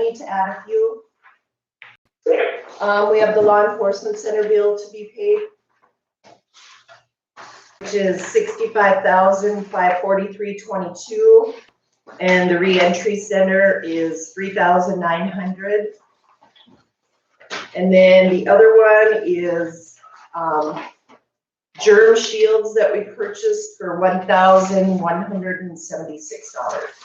need to add a few. We have the law enforcement center bill to be paid, which is $65,543.22, and the reentry center is $3,900. And then the other one is germ shields that we purchased for $1,176.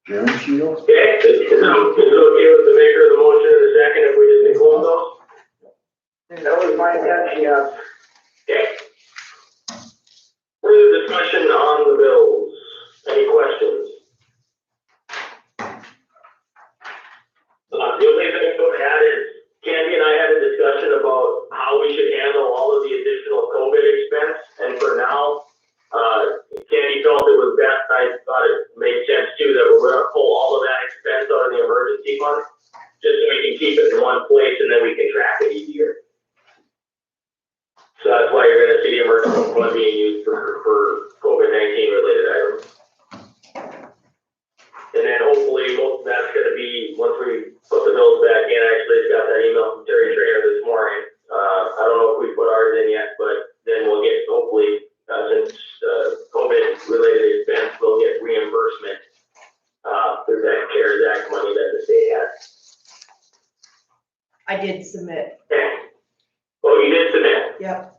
Germ shields? Okay, is it okay with the maker of the motion in a second if we just include those? That was my intention, yes. Okay. Further discussion on the bills? Any questions? The only thing to add is Candy and I had a discussion about how we should handle all of the additional COVID expense, and for now, Candy felt it was best. I thought it made sense too that we're going to pull all of that expense out of the emergency fund, just so we can keep it in one place and then we can track it easier. So that's why you're going to see the emergency fund being used for COVID-19 related items. And then hopefully most of that's going to be, once we put the bills back in, I actually just got that email from Terry Trainer this morning. I don't know if we put ours in yet, but then we'll get, hopefully, since COVID related expense, we'll get reimbursement through that CARES Act money that the state has. I did submit. Okay. Oh, you did submit? Yep.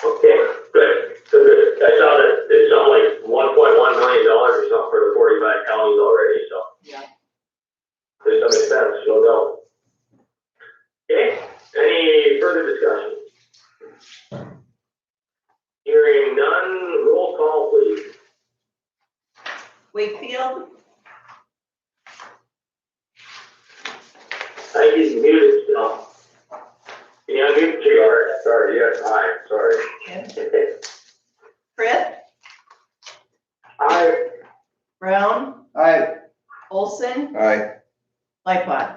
Okay, good. So good. I saw that it's something like $1.1 million or something for the 45 counties already, so. Yeah. There's some expense, no doubt. Okay, any further discussion? Hearing none, roll call please. Wakefield, I think he's muted still. Can you unmute, JR? Sorry, yes, aye, sorry. Frith, Aye. Brown, Aye. Olson, Aye. Lightfoot.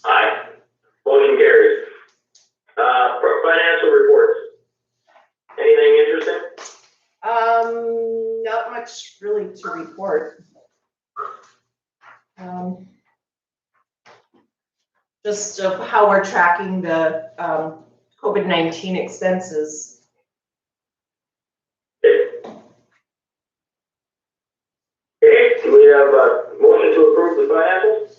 Aye. Motion carries. Financial reports. Anything interesting? Not much really to report. Just of how we're tracking the COVID-19 expenses. Okay, do we have a motion to approve the financials?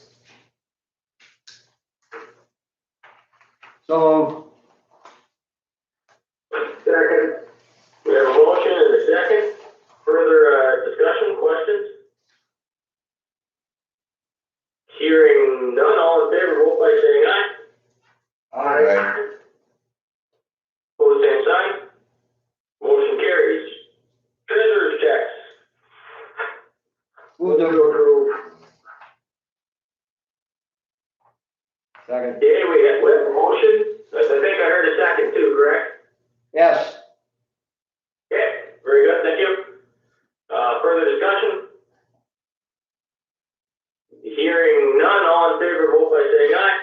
So, Second. We have a motion and a second. Further discussion, questions? Hearing none, all in favor, vote by saying aye. aye. Pose same sign. Motion carries. Treasurer's checks. Move to approve. Second. Okay, we have a motion. I think I heard a second too, correct? Yes. Okay, very good, thank you. Further discussion? Hearing none, all in favor, vote by saying aye.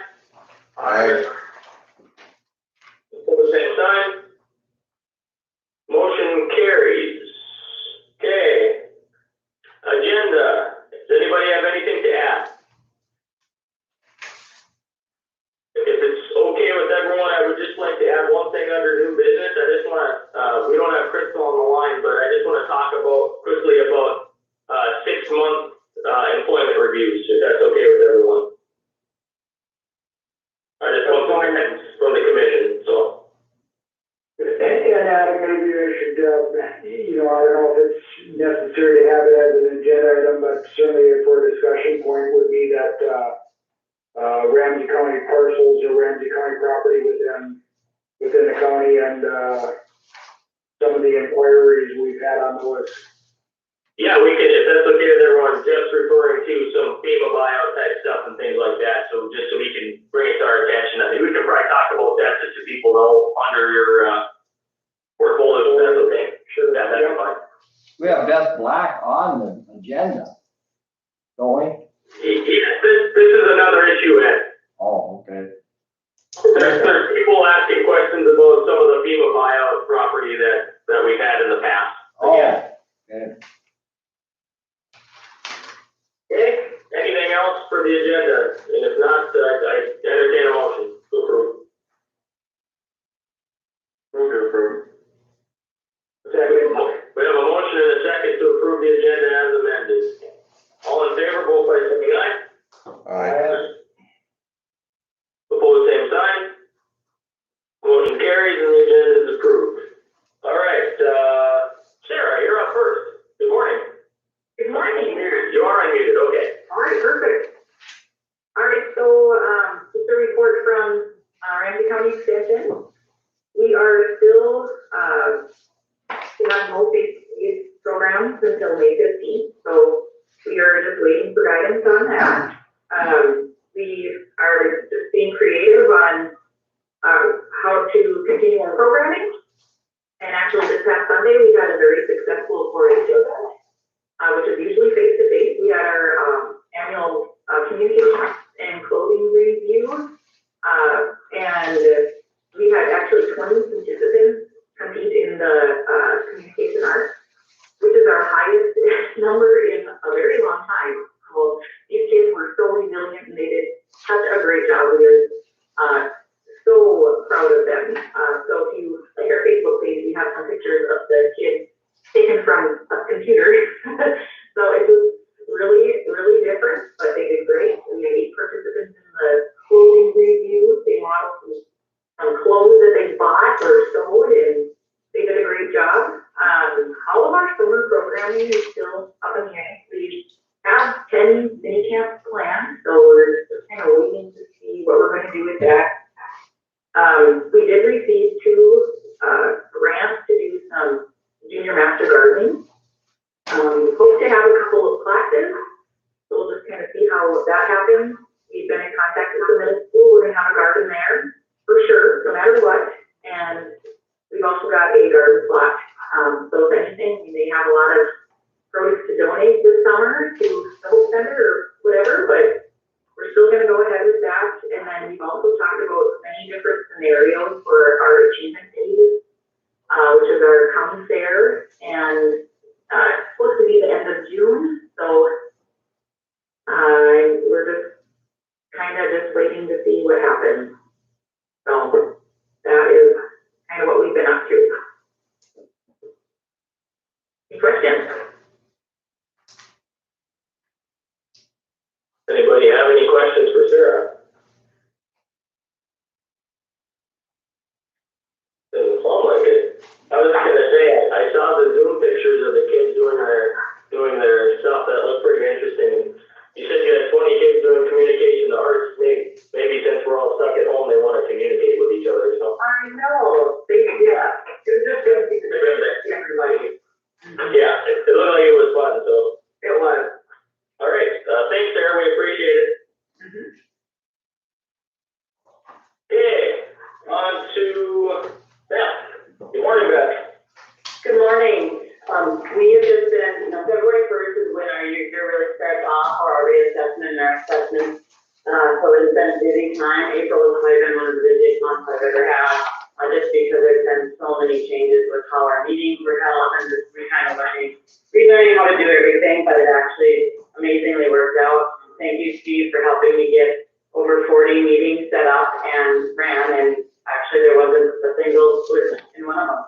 Aye. Pose same sign. Motion carries. Okay. Agenda. Does anybody have anything to add? If it's okay with everyone, I would just like to add one thing under new business. I just want to, we don't have Crystal on the line, but I just want to talk quickly about 6-month employment reviews, if that's okay with everyone. I just want comments from the commission, so. And Adam, maybe I should, I don't know if it's necessary to have it as an agenda item, but certainly for a discussion point would be that Ramsey County parcels or Ramsey County property within the county and some of the inquiries we've had on those. Yeah, we can, if that's okay with everyone, just referring to some FEMA buyout type stuff and things like that, so just so we can bring it to our attention. I think we can probably talk about that just so people know under your portfolio, if that's okay. Sure, that's fine. We have Beth Black on the agenda, don't we? Yes, this is another issue, Ed. Oh, okay. There's people asking questions about some of the FEMA buyout property that we've had in the past. Oh, okay. for the agenda? And if not, I entertain a motion to approve. Move to approve. Second. We have a motion and a second to approve the agenda as amended. All in favor, vote by saying aye. Aye. Opposed, same sign. Motion carries and the agenda is approved. All right, Sarah, you're up first. Good morning. Good morning. You are unmuted, okay. All right, perfect. All right, so just a report from Ramsey County Extension. We are still have no face programs until May 15th, so we are just waiting for guidance on that. We are just being creative on how to continue our programming. And actually, this past Sunday, we had a very successful 4-H event, which is usually face-to-face. We had our annual communication and clothing review, and we had actually 20 participants compete in the communication arts, which is our highest number in a very long time. Well, these kids were so resilient and they did such a great job. We are so proud of them. So if you like our Facebook page, we have some pictures of the kids taken from a computer. So it was really, really different, but they did great. We had 8 participants in the clothing review. They modeled some clothes that they bought or sewed, and they did a great job. All of our summer programming is still up in the air. We have 10 mini camps planned, so we're just kind of waiting to see what we're going to do with that. We did receive 2 grants to do some junior master gardening. Hope to have a couple of classes, so we'll just kind of see how that happens. We've been in contact with the middle school. We're going to have a garden there for sure, no matter what. And we've also got a garden plot. So if anything, we may have a lot of produce to donate this summer to the Hope Center or whatever, but we're still going to go ahead with that. And then we've also talked about many different scenarios for our achievement pages, which is our county fair, and it's supposed to be the end of June. So we're just kind of just waiting to see what happens. So that is kind of what we've been up to. Any questions? Anybody have any questions for Sarah? Doesn't sound like it. I was just gonna say, I saw the Zoom pictures of the kids doing their stuff. That looked pretty interesting. You said you had 20 kids doing communication arts. Maybe since we're all stuck at home, they want to communicate with each other. So I know. Yeah. It was just good to see everybody. yeah, it looked like it was fun. So It was. all right, thanks, Sarah. We appreciate it. Okay, on to Beth. Good morning, Beth. Good morning. We have just been, February 1st is when our year really starts off for our reassessment and our assessment. So it's been a busy time. April has probably been one of the busiest months I've ever had, just because there's been so many changes with how our meetings were held and just relearning how to do everything, but it actually amazingly worked out. Thank you, Steve, for helping me get over 40 meetings set up and ran, and actually there wasn't a single split in one of them.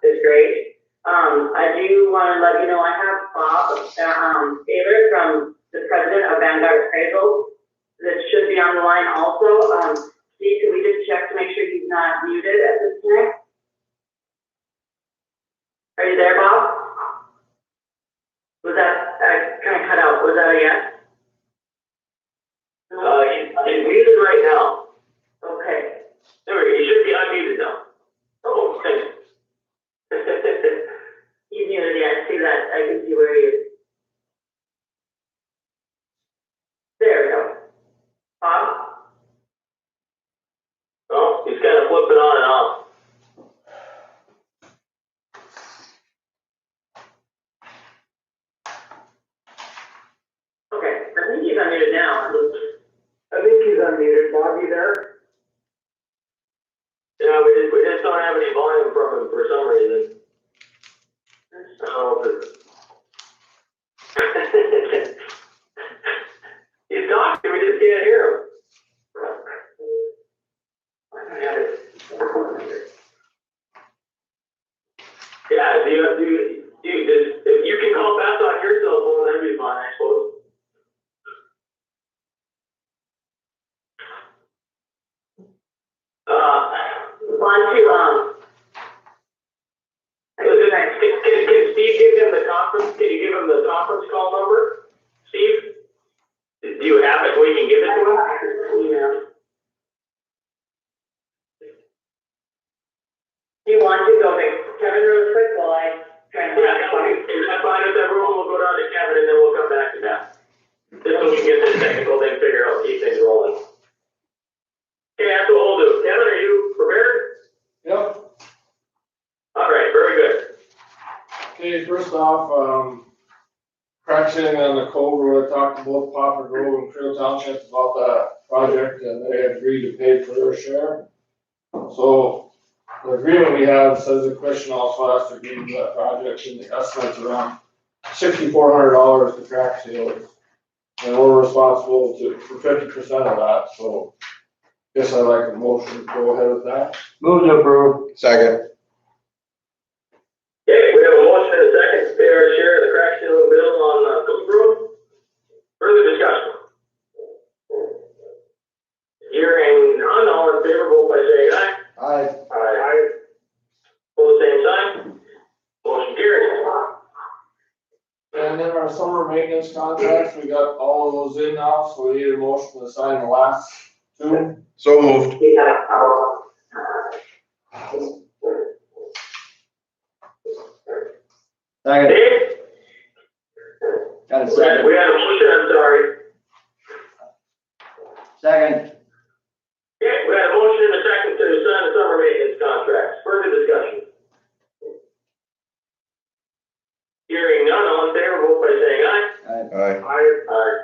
It's great. I do want to let you know I have Bob Taylor, from the president of Vanguard Appraisal, that should be on the line also. Steve, can we just check to make sure he's not muted at this time? Are you there, Bob? Was that kind of cut out? Was that a yes? He's muted right now. Okay. There we go. He should be unmuted now. Oh, thanks. He's muted, yeah, I see that. I can see where he is. There we go. Bob? Oh, he's kind of flipping on and off. Okay, I think he's unmuted now. I think he's unmuted. Bob, you there? Yeah, we just don't have any volume from him for some reason. I don't know if it's conference call number. Steve, do you have it? We can give it to him? Yeah. Do you want to go to Kevin real quick while I try and Yeah, is that fine with everyone? We'll go down to Kevin and then we'll come back to that. Just so we can get this technical thing figured out, keep things rolling. Okay, that's what we'll do. Kevin, are you prepared? Yep. All right, very good. Okay, first off, crack sealing on the Cove Road, I talked to both Poplar Grove and Creel Township about that project, and they agreed to pay for their share. So, the agreement we have says the commission also has to agree to that project, and the estimate's around $6,400 to crack seal it. And we're responsible for 50% of that, so guess I'd like a motion to go ahead with that. Move to approve. Second. Okay, we have a motion and a second to pay our share of the crack ceiling bill on Cookie Road. Further discussion? Hearing none, all in favor, vote by saying aye. Aye. Aye. Pull the same sign. Motion carries. And then our summer maintenance contracts, we got all of those in now, so we need a motion to sign the last two. So moved. Second. Dave? Got a We second. had a motion, I'm sorry. Second. Okay, we had a motion and a second to sign the summer maintenance contracts. Further discussion? Hearing none, all in favor, vote by saying aye. Aye. Aye. Aye.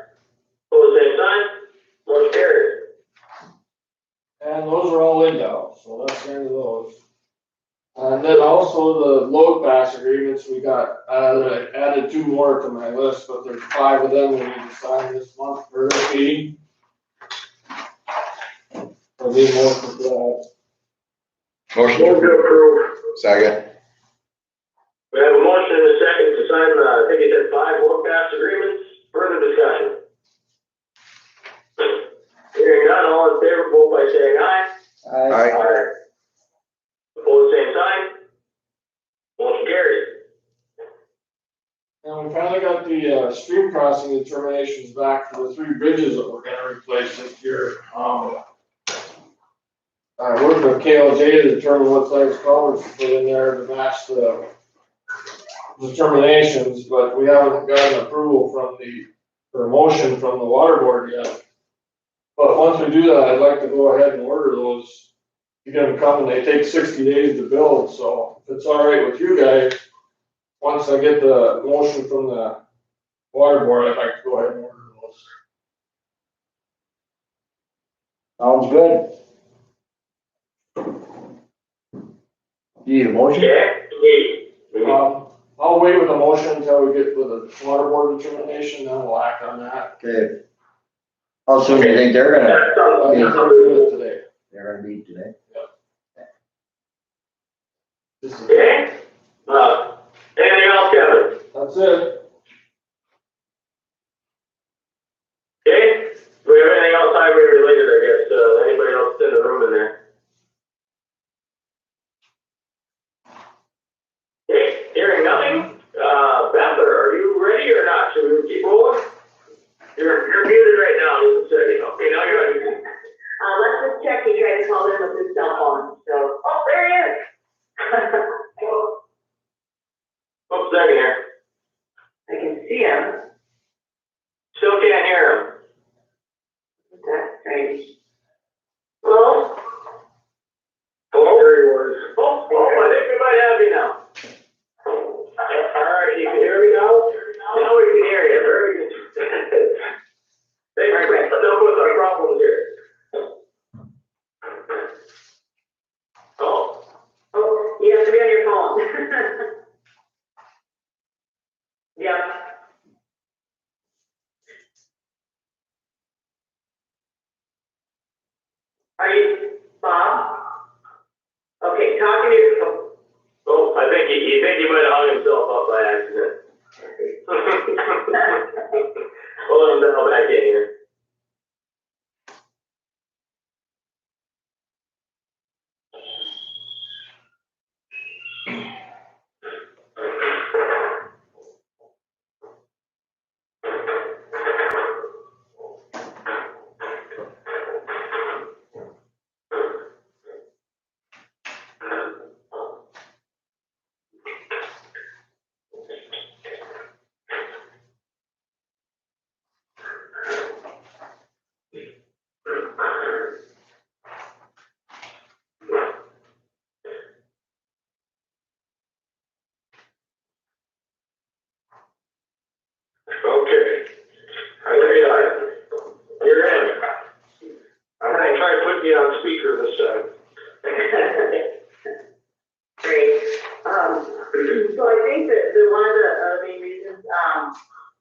Pull the same sign. Motion carries. And those are all in now, so that's the end of those. And then also the load pass agreements, we got, added two more to my list, but there's 5 of them we need to sign this month for this meeting. I'll need a motion for that. Motion to approve. Second. We have a motion and a second to sign, I think you said 5 load pass agreements. Further discussion? Hearing none, all in favor, vote by saying aye. Aye. Opposed, same sign. Motion carries. And we finally got the, stream crossing determinations back for the 3 bridges that we're gonna replace this year. I worked with KLJ to determine what size culverts to put in there to match the determinations, but we haven't gotten approval from or motion from the water board yet. But once we do that, I'd like to go ahead and order those. You get them coming, they take 60 days to build, so if it's all right with you guys, once I get the motion from the water board, I'd like to go ahead and order those. Sounds good. You need a motion? Okay. I'll wait with the motion until we get with the water board determination, then we'll act on that. Okay. How soon do you think they're gonna, I think they're doing it today. they're gonna meet today? This is- Okay. Anything else, Kevin? That's it. Okay. Do we have anything else highway related, I guess? Anybody else in the room in there? Okay, hearing nothing. Beth, are you ready or not? Should we keep rolling? You're muted right now, just a second. Okay, now you're on. let's just check, he tried to call in with his cell phone, so. Oh, there he is. Oops, second here. I can see him. Still can't hear him. That's strange. Hello? Hello? There he was. Oh, I think we might have you now. All right, you can hear me now? Now we can hear you. Very good. Thanks for putting up with our problems here. Oh. Oh, you have to be on your phone. Yep. Are you, Bob? Okay, talking to you. Oh, I think he might have hung himself up by accident. Hold on, dial back in here.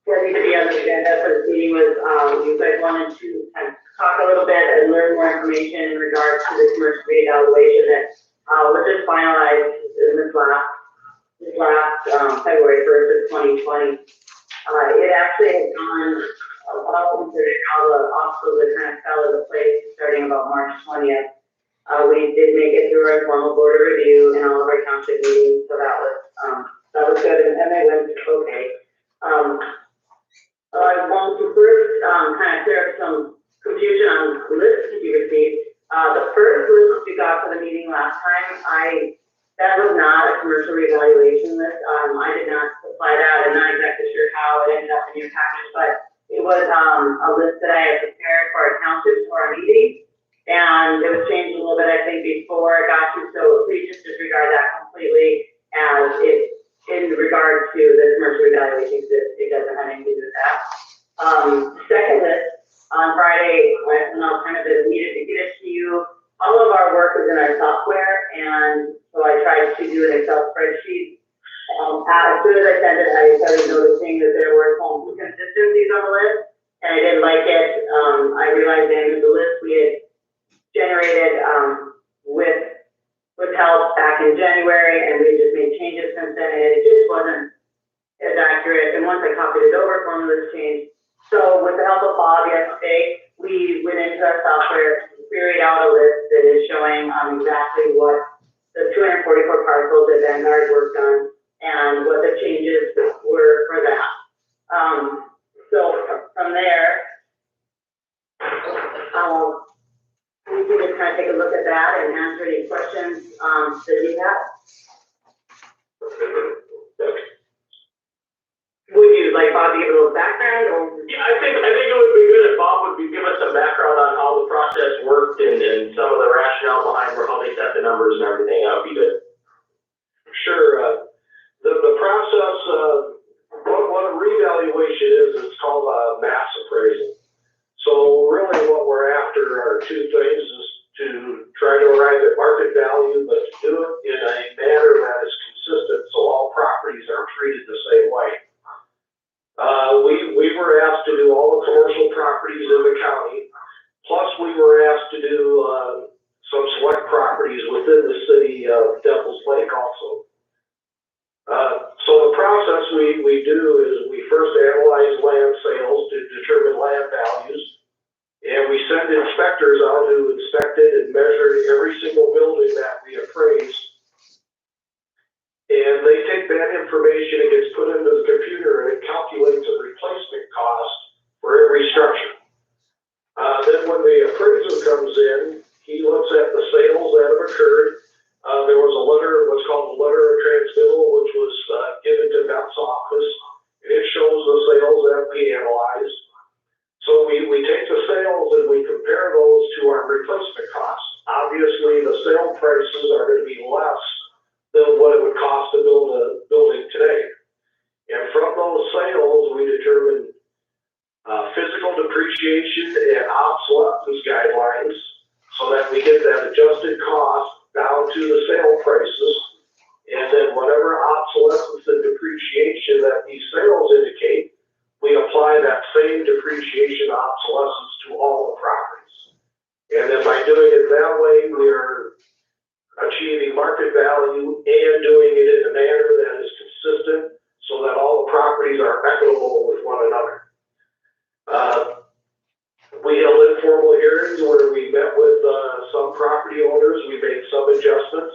what needed to be on the agenda for this meeting was, you guys wanted to kind of talk a little bit and learn more information in regards to the commercial reevaluation that, was just finalized in this last February 1st of 2020. It actually had gone well considering all the obstacles that kind of fell into place starting about March 20th. We did make it through our formal board of review and all of our township meetings, so that was good, and they went okay. I want to first kind of clear up some confusion on lists that you received. The first list you got for the meeting last time, that was not a commercial reevaluation list. I did not supply that. I'm not exactly sure how it ended up in your package, but it was a list that I had prepared for our townships for our meeting. And it was changed a little bit, I think, before I got you, so please just disregard that completely as it in regard to the commercial evaluation, because it doesn't have anything to do with that. Second list, on Friday, when I was kind of needed to get it to you, all of our work is in our software, and so I tried to do an Excel spreadsheet. As soon as I sent it, I started noticing that there were some inconsistencies on the list, and I didn't like it. I realized that the list we had generated with help back in January, and we just made changes since then, and it just wasn't as accurate. And once I copied it over, formulas changed. So with the help of Bob yesterday, we went into our software, queried out a list that is showing exactly what the 244 parcels that Vanguard worked on and what the changes were for that. So from there, we can just kind of take a look at that and answer any questions that you have. Would you like Bob to give a little background? Or? Yeah, I think it would be good if Bob would give us some background on how the process worked and some of the rationale behind how they set the numbers and everything. That would be good. Sure. The process, what a revaluation is, it's called a mass appraisal. So really what we're after are two things, is to try to arrive at market value, but to do it in a manner that is consistent so all properties are treated the same way. We were asked to do all the commercial properties in the county, plus we were asked to do some select properties within the city of Devil's Lake also. So the process we do is we first analyze land sales to determine land values, and we send inspectors out who inspected and measured every single building that we appraised. And they take that information and gets put into the computer, and it calculates a replacement cost for every structure. Then when the appraiser comes in, he looks at the sales that have occurred. There was a letter, what's called a letter of transmittal, which was given to Beth's office, and it shows the sales that we analyzed. So we take the sales and we compare those to our replacement costs. Obviously, the sale prices are going to be less than what it would cost to build a building today. And from those sales, we determine physical depreciation and obsolescence guidelines so that we get that adjusted cost down to the sale prices. And then whatever obsolescence and depreciation that these sales indicate, we apply that same depreciation obsolescence to all the properties. And then by doing it that way, we're achieving market value and doing it in a manner that is consistent so that all the properties are equitable with one another. We held informal hearings where we met with some property owners. We made some adjustments.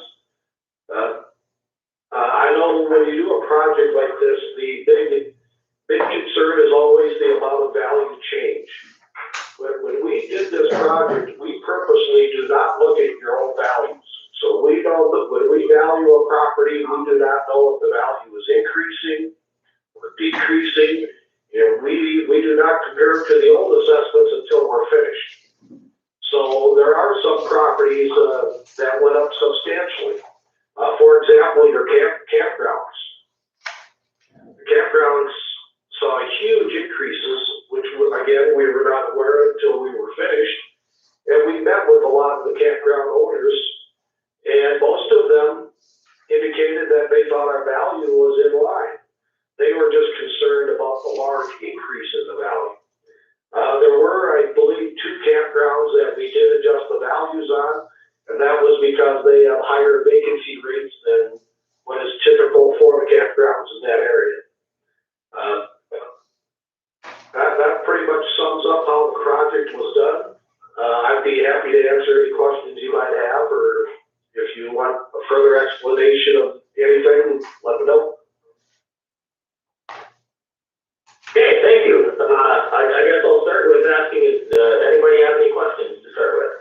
I know when you do a project like this, the big concern is always the amount of value change. When we did this project, we purposely do not look at your own values. So we know that when we value a property, we do not know if the value is increasing or decreasing. And we do not compare to the old assessments until we're finished. So there are some properties that went up substantially. For example, your campgrounds. The campgrounds saw huge increases, which again, we were not aware of until we were finished. And we met with a lot of the campground owners, and most of them indicated that they thought our value was in line. They were just concerned about the large values on, and that was because they have higher vacancy rates than what is typical for the campgrounds in that area. That pretty much sums up how the project was done. I'd be happy to answer any questions you might have, or if you want a further explanation of anything, let me know. Okay, thank you. I guess I'll start with asking, anybody have any questions to start with?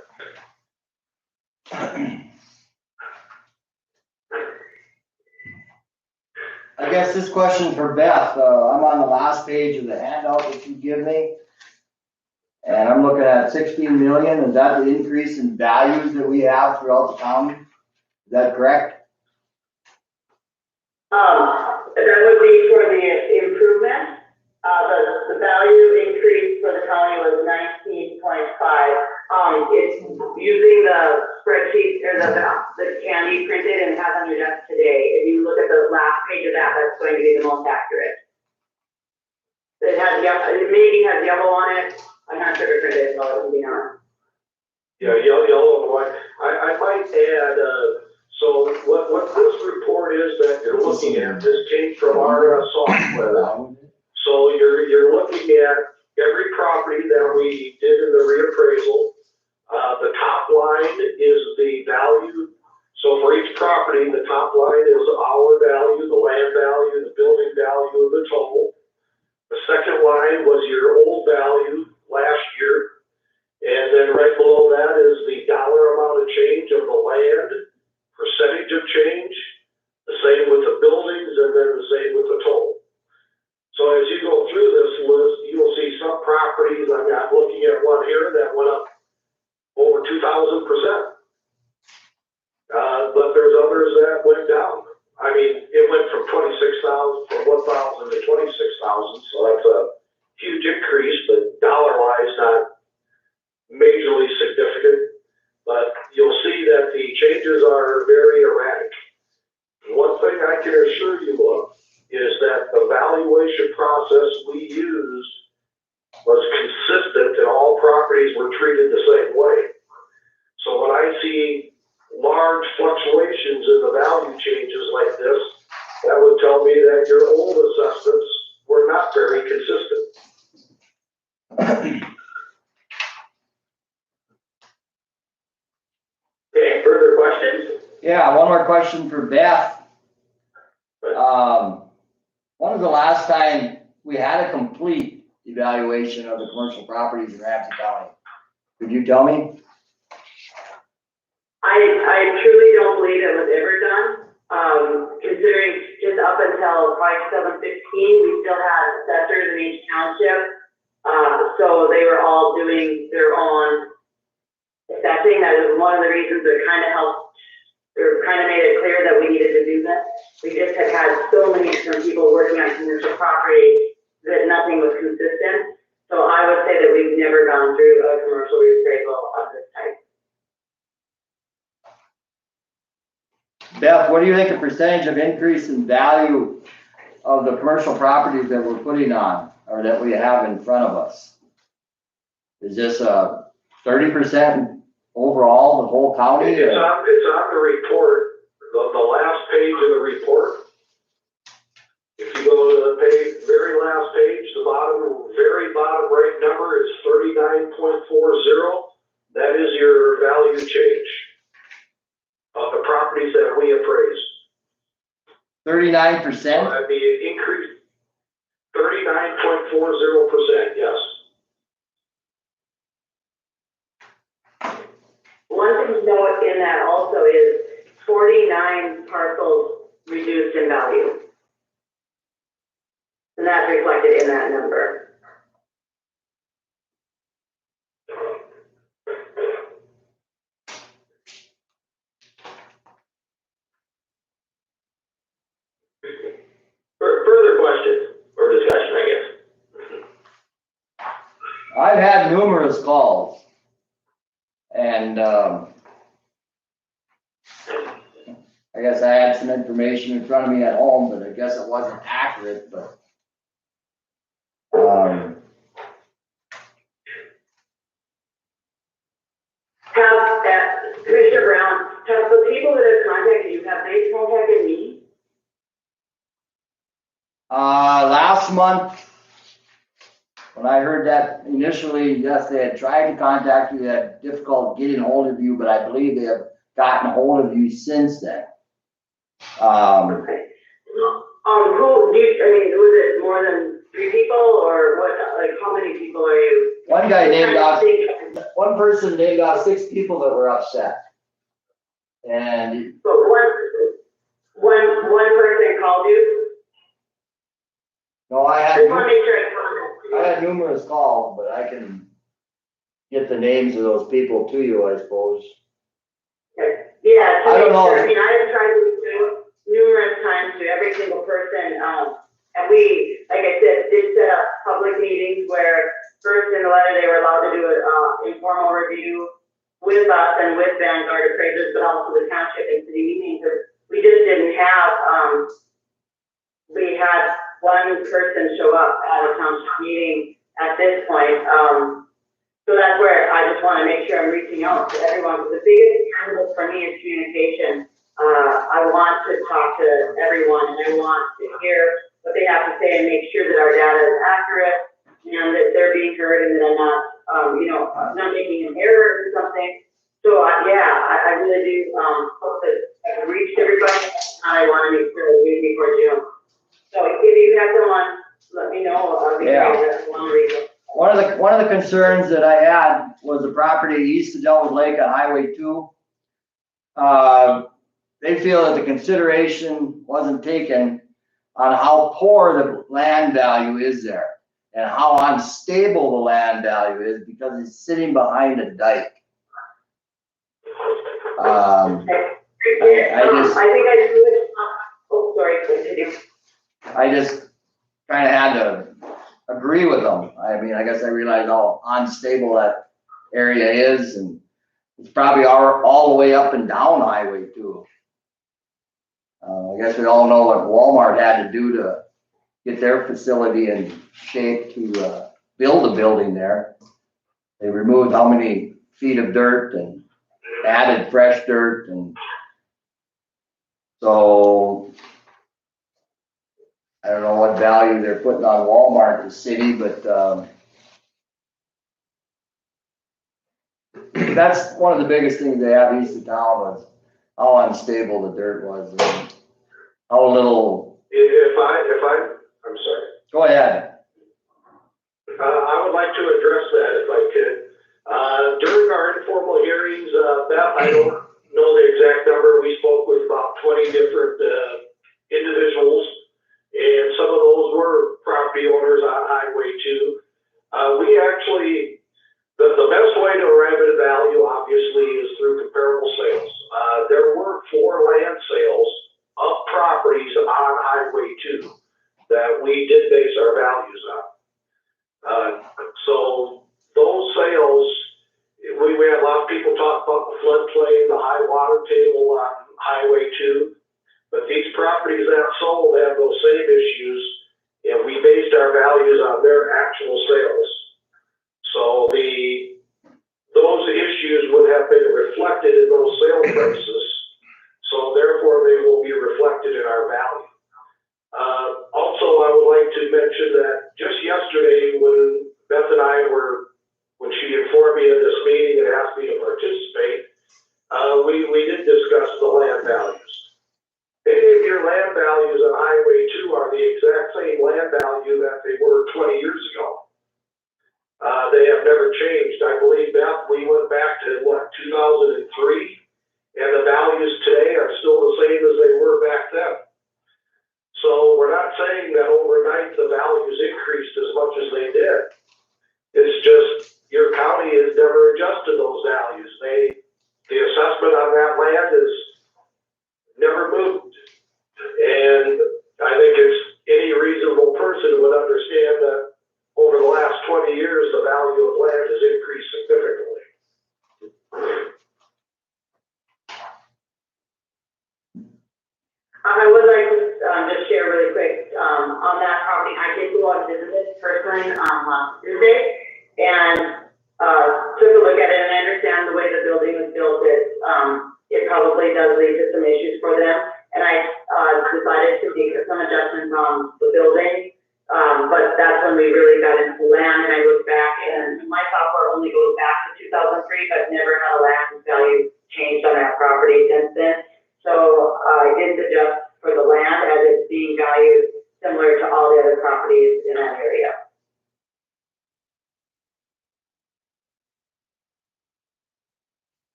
I guess this question for Beth, I'm on the last page of the handout that you give me. And I'm looking at 16 million, is that the increase in values that we have throughout the county? Is that correct? That would be for the improvement. The value increase for the county was 19.5. It's using the spreadsheet or the Candy printed and has on your desk today. If you look at the last page of that, that's going to be the most accurate. It has it maybe has yellow on it. I'm not sure if it is, so it would be on. Yeah, yellow and white. I might add, so what this report is that you're looking at, this came from our software. So you're looking at every property that we did in the reappraisal. The top line is the value. So for each property, the top line is our value, the land value, the building value, and the total. The second line was your old value last year. And then right below that is the dollar amount of change of the land, percentage of change, the same with the buildings, and then the same with the total. So as you go through this list, you'll see some properties, I'm not looking at one here, that went up over 2,000%. But there's others that went down. I mean, it went from 1,000 to 26,000, so that's a huge increase, but dollar-wise, not majorly significant. But you'll see that the changes are very erratic. One thing I can assure you of is that the valuation process we used was consistent and all properties were treated the same way. So when I see large fluctuations in the value changes like this, that would tell me that your old assessments were not very consistent. Okay, further questions? Yeah, one more question for Beth. When was the last time we had a complete evaluation of the commercial properties in Ramsey County? Could you tell me? I truly don't believe it was ever done. Considering just up until 2015, we still had assessors in each township. So they were all doing their own assessing. That was one of the reasons that kind of helped, or kind of made it clear that we needed to do that. We just have had so many different people working on commercial property that nothing was consistent. So I would say that we've never gone through a commercial reappraisal of this type. Beth, what do you think the percentage of increase in value of the commercial properties that we're putting on, or that we have in front of us? Is this a 30% overall, the whole county? It's on the report, the last page of the report. If you go to the very last page, the very bottom right number is 39.40. That is your value change of the properties that we appraised. 39%? So that'd be an increase, 39.40%, yes. One thing to note in that also is 49 parcels reduced in value. And that's reflected in that number. Further questions or discussion, I guess. I've had numerous calls, and I guess I had some information in front of me at home, but I guess it wasn't accurate, but last month, when I heard that initially, yes, they had tried to contact you, they had difficulty getting hold of you, but I believe they have gotten hold of you since then. Okay. Who, was it more than 3 people or what, like how many people are you? One guy named off, one person named off 6 people that were upset. And So one person called you? no, I I just want to make sure I had numerous calls, but I can get the names of those people to you, I suppose. Okay. Yeah, I don't know. I mean, I have tried to do numerous times to every single person, and we, like I said, did set up public meetings where first in the letter they were allowed to do an informal review with us and with Vanguard appraisers, but also the township and city meetings. We just didn't have, we had one person show up at a township meeting at this point. So that's where I just want to make sure I'm reaching out to everyone. The biggest challenge for me is communication. I want to talk to everyone and I want to hear what they have to say and make sure that our data is accurate and that they're being heard and that I'm not, not making an error or something. So I really do hope that I've reached everybody. I want to make sure that we before June. So if you have someone, let me know. I'll be great. One of the concerns that I had was the property east of Delwood Lake on Highway 2. They feel that the consideration wasn't taken on how poor the land value is there and how unstable the land value is because it's sitting behind a dike. I just kind of had to agree with them. I mean, I guess I realized how unstable that area is, and it's probably all the way up and down Highway 2. I guess we all know what Walmart had to do to get their facility in shape to build a building there. They removed how many feet of dirt and added fresh dirt, and so I don't know what value they're putting on Walmart, the city, but that's one of the biggest things they have east of town was how unstable the dirt was and how little. I'm sorry. Go ahead. I would like to address that if I could. During our informal hearings, Beth, I don't know the exact number, we spoke with about 20 different individuals, and some of those were property owners on Highway 2. We actually, the best way to arrive at a value, obviously, is through comparable sales. There were 4 land sales of properties on Highway 2 that we did base our values on. So those sales, we had a lot of people talk about the floodplain, the high water table on Highway 2, but these properties that sold have those same issues, and we based our values on their actual sales. So those issues would have been reflected in those sale prices, so therefore they will be reflected in our value. Also, I would like to mention that just yesterday when Beth and I when she informed me of this meeting and asked me to participate, we did discuss the land values. Any of your land values on Highway 2 are the exact same land value that they were 20 years ago. They have never changed. I believe, Beth, we went back to, 2003, and the values today are still the same as they were back then. So we're not saying that overnight the values increased as much as they did. It's just your county has never adjusted those values. The assessment on that land is never moved. And I think any reasonable person would understand that over the last 20 years, the value of land has increased significantly. I would like to just share really quick on that property. I did go out and visit it personally on Tuesday and took a look at it, and I understand the way the building was built. It probably does lead to some issues for them, and I decided to make some adjustments on the building.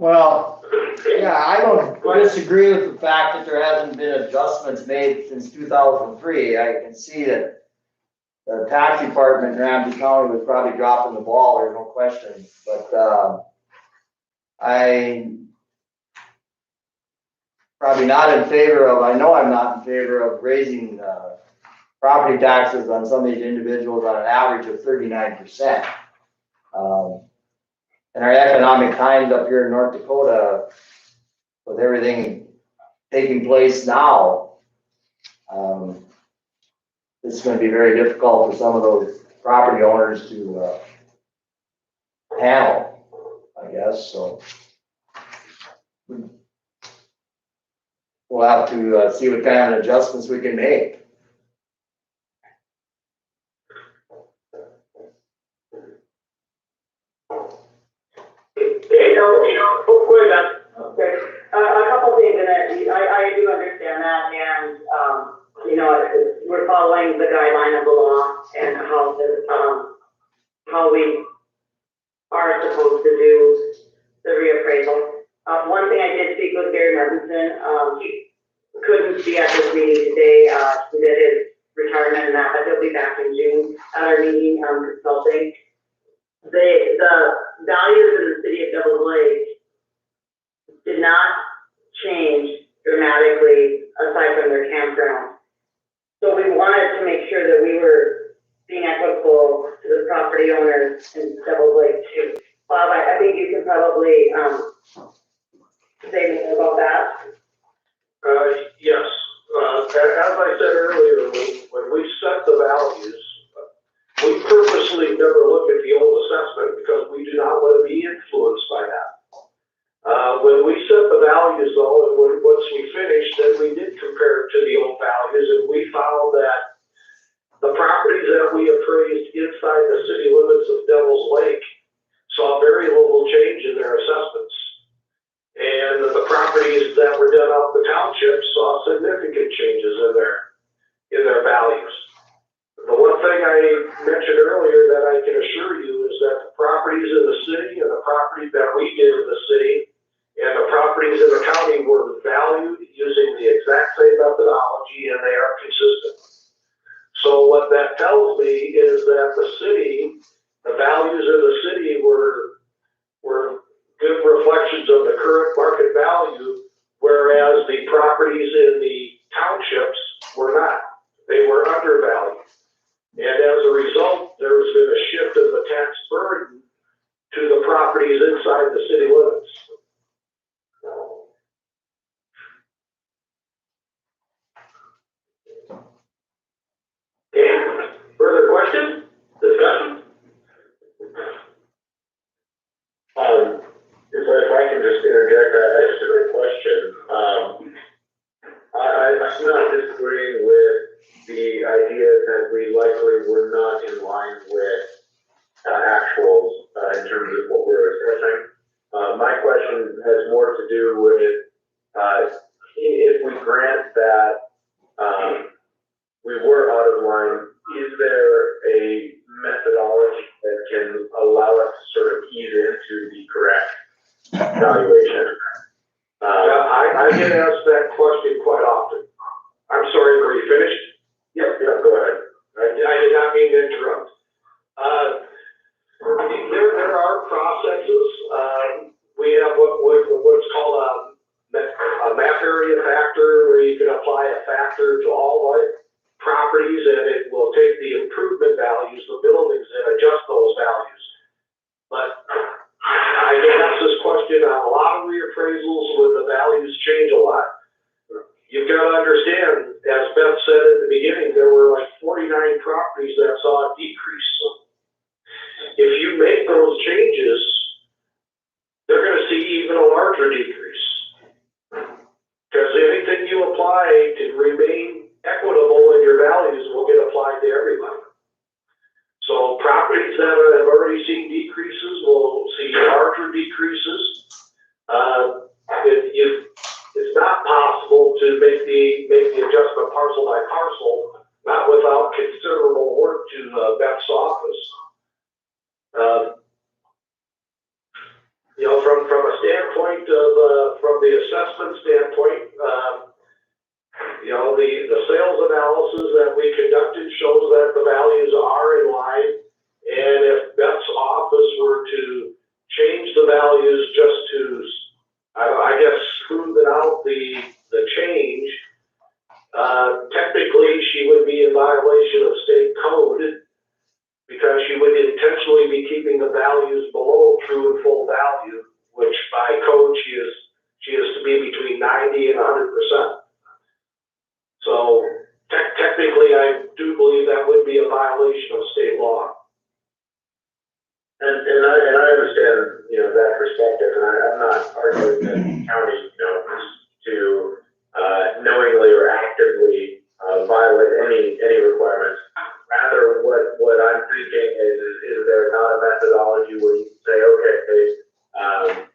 Well, yeah, I don't disagree with the fact that there hasn't been adjustments made since 2003. I can see that the tax department in Ramsey County was probably dropping the ball, there's no question. But I'm probably not in favor of, I know I'm not in favor of raising property taxes on some of these individuals on an average of 39%. And our economic times up here in North Dakota, with everything taking place now, it's going to be very difficult for some of those property owners to handle, I guess. So we'll have to see what kind of adjustments we can make. Okay, a couple things in it, I do understand that, and, you know, we're following the guideline of the law and how we are supposed to do the reappraisal. One thing I did speak with Gary Martinson, he couldn't be at this meeting today, he did his retirement and that, but he'll be back in June at our meeting, consulting. The values in the city of Devils Lake did not change dramatically aside from their campground. So we wanted to make sure that we were being equitable to the property owners in Devils Lake too. Bob, I think you can probably say more about that. Yes. As I said earlier, when we set the values, we purposely never look at the old assessment because we do not want to be influenced by that. When we set the values though, and once we finished, then we did compare it to the old values, and we found that the properties that we appraised inside the city limits of Devils Lake saw very little change in their assessments. And the properties that were done out in the township saw significant changes in their values. The one thing I mentioned earlier that I can assure you is that the properties in the city and the property that we did in the city and the properties in the county were valued using the exact same methodology, and they are consistent. So what that tells me is that the values in the city were good reflections of the current market value, whereas the properties in the townships were not. They were undervalued. And as a result, there's been a shift of the tax burden to the properties inside the city limits. Okay, further questions? Discussion? If I can just interject, I just have a question. I'm not disagreeing with the idea that we likely were not in line with actuals in terms of what we're assessing. My question has more to do with if we grant that we were out of line, is there a methodology that can allow us to sort of ease into the correct valuation? I get asked that question quite often. I'm sorry, were you finished? Yep, go ahead. I did not mean to interrupt. There are processes. We have what's called a map area factor, where you can apply a factor to all the properties, and it will take the improvement values, the buildings, and adjust those values. But I get asked this question on a lot of reappraisals when the values change a lot. You've got to understand, as Beth said at the beginning, there were like 49 properties that saw a decrease. If you make those changes, they're going to see even a larger decrease. Because anything you apply to remain equitable in your values will get applied to everybody. So properties that have already seen decreases will see larger decreases. It's not possible to make the adjustment parcel by parcel, not without considerable work to Beth's office. you know, from a standpoint of, from the assessment standpoint, you know, the sales analysis that we conducted shows that the values are in line. And if Beth's office were to change the values just to, I guess, smooth out the change, technically she would be in violation of state code because she would intentionally be keeping the values below true and full value, which by code she is to be between 90 and 100%. So technically, I do believe that would be a violation of state law. And I understand, you know, that perspective, and I'm not arguing that the county, you know, is to knowingly or actively violate any requirements. Rather, what I'm thinking is there not a methodology where you can say, okay,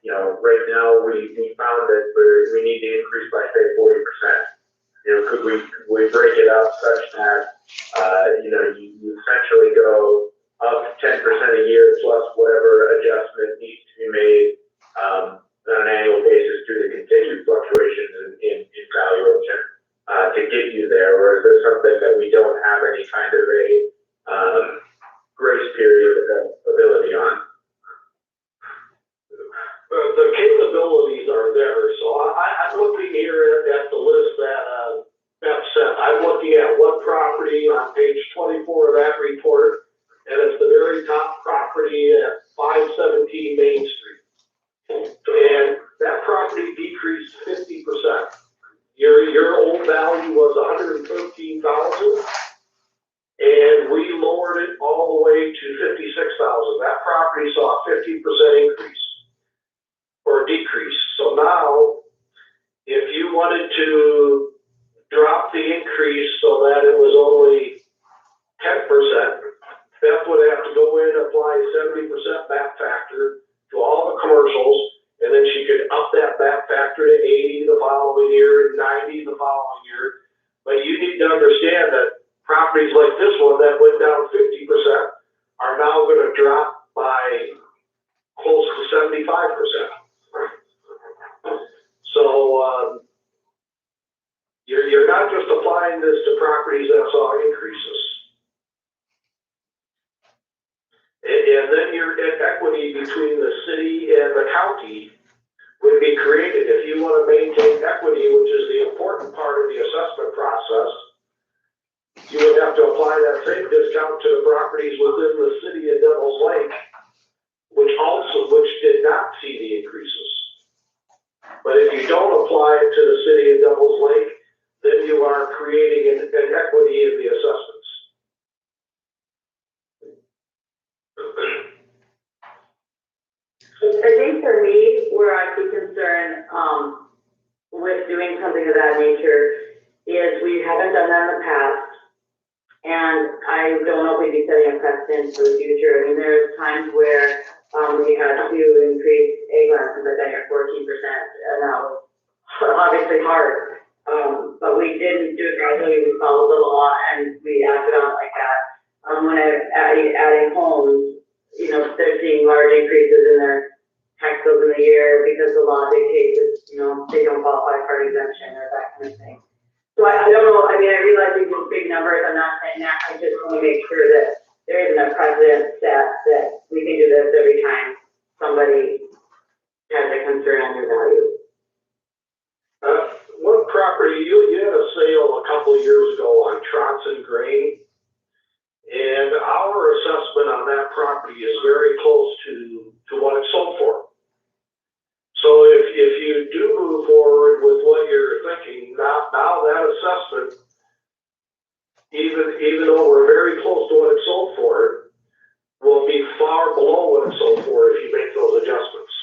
you know, right now we found that we need to increase by say 40%. You know, could we break it up such that you know, you essentially go up 10% a year plus whatever adjustment needs to be made on an annual basis due to continued fluctuations in valuation to get you there, or is this something that we don't have any kind of a grace period ability on? The capabilities are there, so I'm looking here at the list that Beth sent. I'm looking at one property on page 24 of that report, and it's the very top property at 517 Main Street. And that property decreased 50%. Your old value was $113,000, and we lowered it all the way to $56,000. That property saw a 50% increase or decrease. So now, if you wanted to drop the increase so that it was only 10%, Beth would have to go in and apply a 70% back factor to all the commercials, and then she could up that back factor to 80 the following year, 90 the following year. But you need to understand that properties like this one that went down 50% are now going to drop by close to 75%. So you're not just applying this to properties that saw increases. And then your equity between the city and the county would be created. If you want to maintain equity, which is the important part of the assessment process, you would have to apply that same discount to the properties within the city of Devil's Lake, which did not see the increases. But if you don't apply it to the city of Devil's Lake, then you are creating an equity in the assessments. I think for me, where I'd be concerned with doing something of that nature is we haven't done that in the past, and I don't know if we'd be setting a precedent for the future. I mean, there's times where we had to increase egg license by 10 or 14%, and that was obviously hard. But we didn't do it gradually. We followed the law, and we acted on it like that. When adding homes, you know, they're seeing large increases in their tax bills in the year because the law dictates that, you know, they don't qualify for an exemption or that kind of thing. So I don't know. I mean, I realize these are big numbers. I'm not saying that. I just want to make sure that there isn't a precedent set that we can do this every time somebody has a concern on their value. One property, you had a sale a couple of years ago on Tronson Grain, and our assessment on that property is very close to what it sold for. So if you do move forward with what you're thinking, now that assessment, even though we're very close to what it sold for, will be far below what it sold for if you make those adjustments.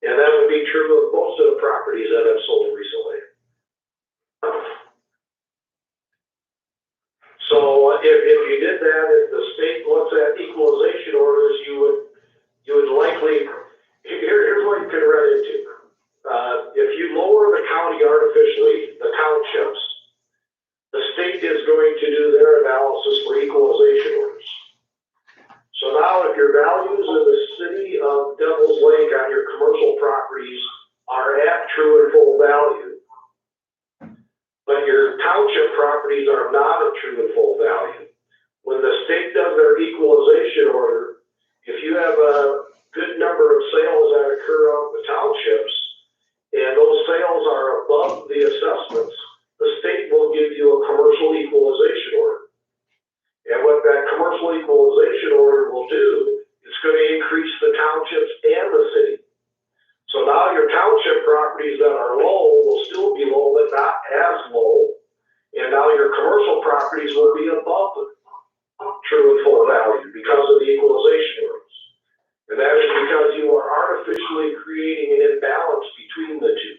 And that would be true of most of the properties that have sold recently. So if you did that, if the state looks at equalization orders, you would likely, here's what you could run into. If you lower the county artificially, the townships, the state is going to do their analysis for equalization commercial properties are at true and full value. But your township properties are not at true and full value. When the state does their equalization order, if you have a good number of sales that occur out in the townships, and those sales are above the assessments, the state will give you a commercial equalization order. And what that commercial equalization order will do, it's going to increase the townships and the city. So now your township properties that are low will still be low, but not as low. And now your commercial properties will be above true and full value because of the equalization orders. And that is because you are artificially creating an imbalance between the two.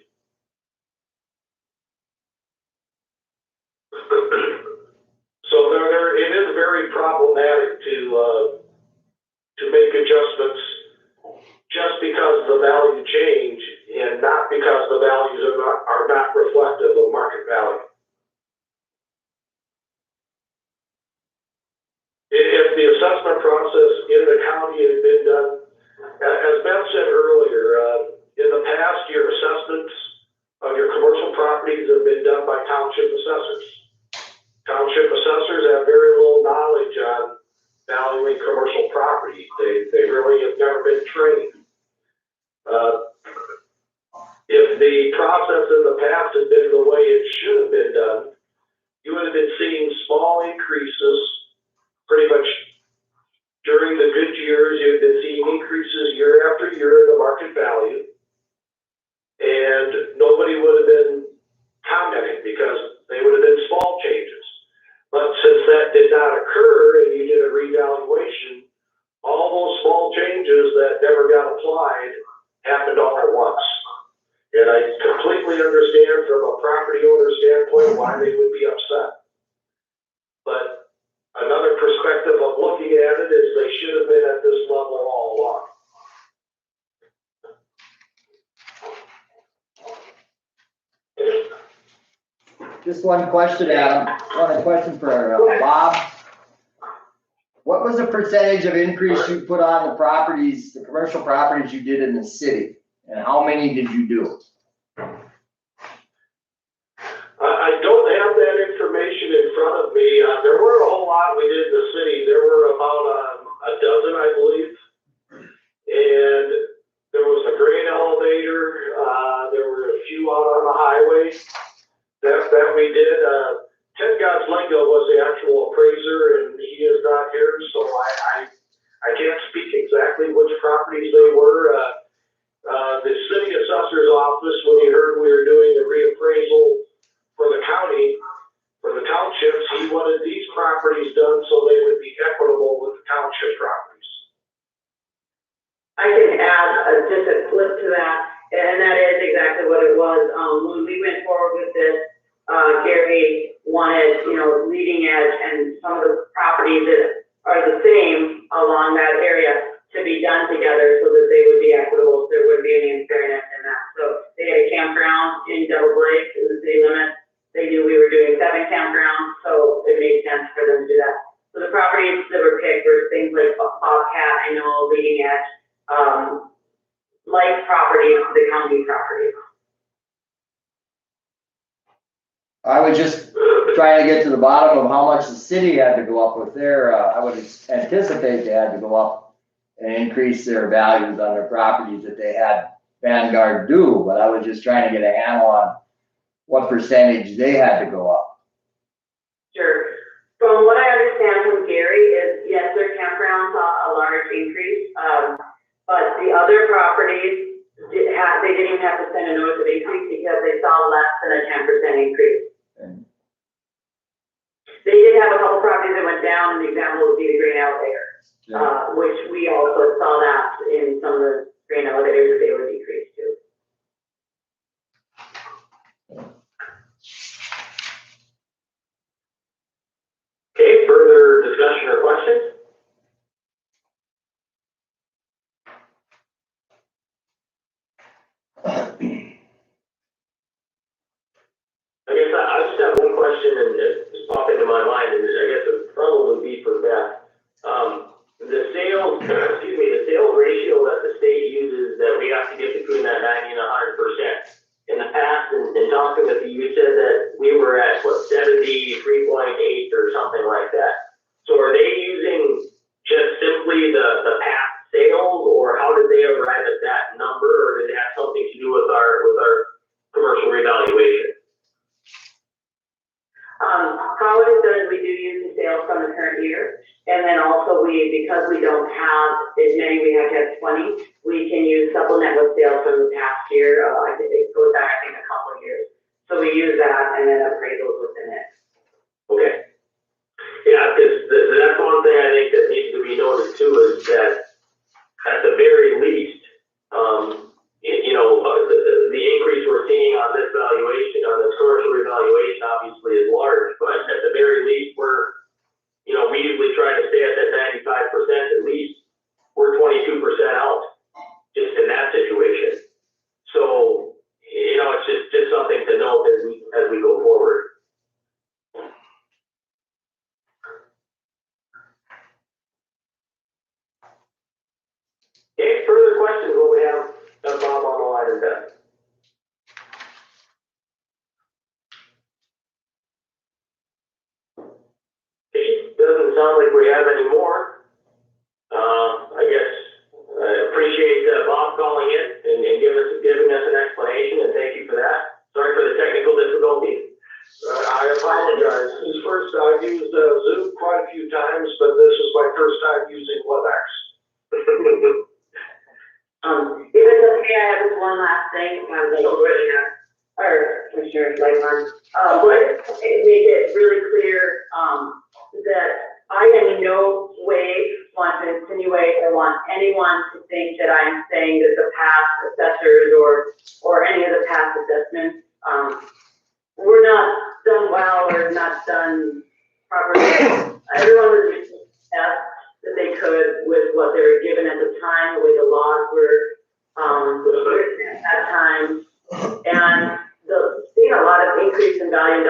So it is very problematic to make adjustments just because the value change and not because the values are not reflective of market value. If the assessment process in the county had been done, as Beth said earlier, in the past, your assessments of your commercial properties have been done by township assessors. Township assessors have very little knowledge on valuing commercial property. They really have never been trained. If the process in the past had been the way it should have been done, you would have been seeing small increases pretty much during the good years. You've been seeing increases year after year in the market value, and nobody would have been commenting because they would have been small changes. But since that did not occur and you did a revaluation, all those small changes that never got applied happened all at once. And I completely understand from a property owner standpoint why they would be upset. But another perspective of looking at it is they should have been at this level all along. Just one question, Adam. One question for Bob. What was the percentage of increase you put on the properties, the commercial properties you did in the city? And how many did you do? I don't have that information in front of me. There weren't a whole lot we did in the city. There were about a dozen, I believe. And there was a grain elevator. There were a few out on the highway that we did. Ted Goslingo was the actual appraiser, and he is not here, so I can't speak exactly which properties they were. The city assessor's office, when he heard we were doing a reappraisal for the county, for the townships, he wanted these properties done so they would be equitable with the township properties. I can add just a flip to that, and that is exactly what it was. When we went forward with this, Gary wanted, leading edge and some of the properties that are the same along that area to be done together so that they would be equitable, so there wouldn't be any unfairness in that. So they had a campground in Double Lake in the city limits. They knew we were doing 7 campgrounds, so it made sense for them to do that. So the properties that were picked were things like Bobcat, I know, leading edge, like properties, the county properties. I was just trying to get to the bottom of how much the city had to go up with their, I would anticipate they had to go up and increase their values on their properties that they had Vanguard do, but I was just trying to get a handle on what percentage they had to go up. Sure. From what I understand from Gary is, yes, their campground saw a large increase, but the other properties, they didn't even have to send a notice of increase because they saw less than a 10% increase. They did have a couple properties that went down, and the example would be the grain elevator, which we also saw that in some of the grain elevators that they would decrease too. Okay, further discussion or questions? I guess I just have one question, and it just popped into my mind, and I guess it would probably be for Beth. The sales ratio that the state uses that we have to get between And then also because we don't have as many, we have to have 20, we can use supplement with sales from the past year. I think it goes back, I think, a couple of years. So we use that and then appraisals within it. Okay. Yeah, because that's one thing I think that needs to be noted too, is that at the very least, the increase we're seeing on this valuation, on this commercial revaluation, obviously is large, but at the very least, we usually try to stay at that 95% at least. We're 22% out just in that situation. So, it's just something to note as we go forward. Okay, further questions? Will we have Bob on the line and Beth? Okay, doesn't sound like we have any more. I guess I appreciate Bob calling in and giving us an explanation, and thank you for that. Sorry for the technical difficulties. I apologize. This first, I've used Zoom quite a few times, but this is my first time using WebEx. If it's okay, I have just one last thing. Commissioner Lightman, make it really clear that I in no way want to insinuate or want anyone to think that I'm saying that the past assessors or any of the past assessments were not done well or not done properly. Everyone was doing the best that they could with what they were given at the time, the way the laws were written at that time, and seeing a lot of increase in value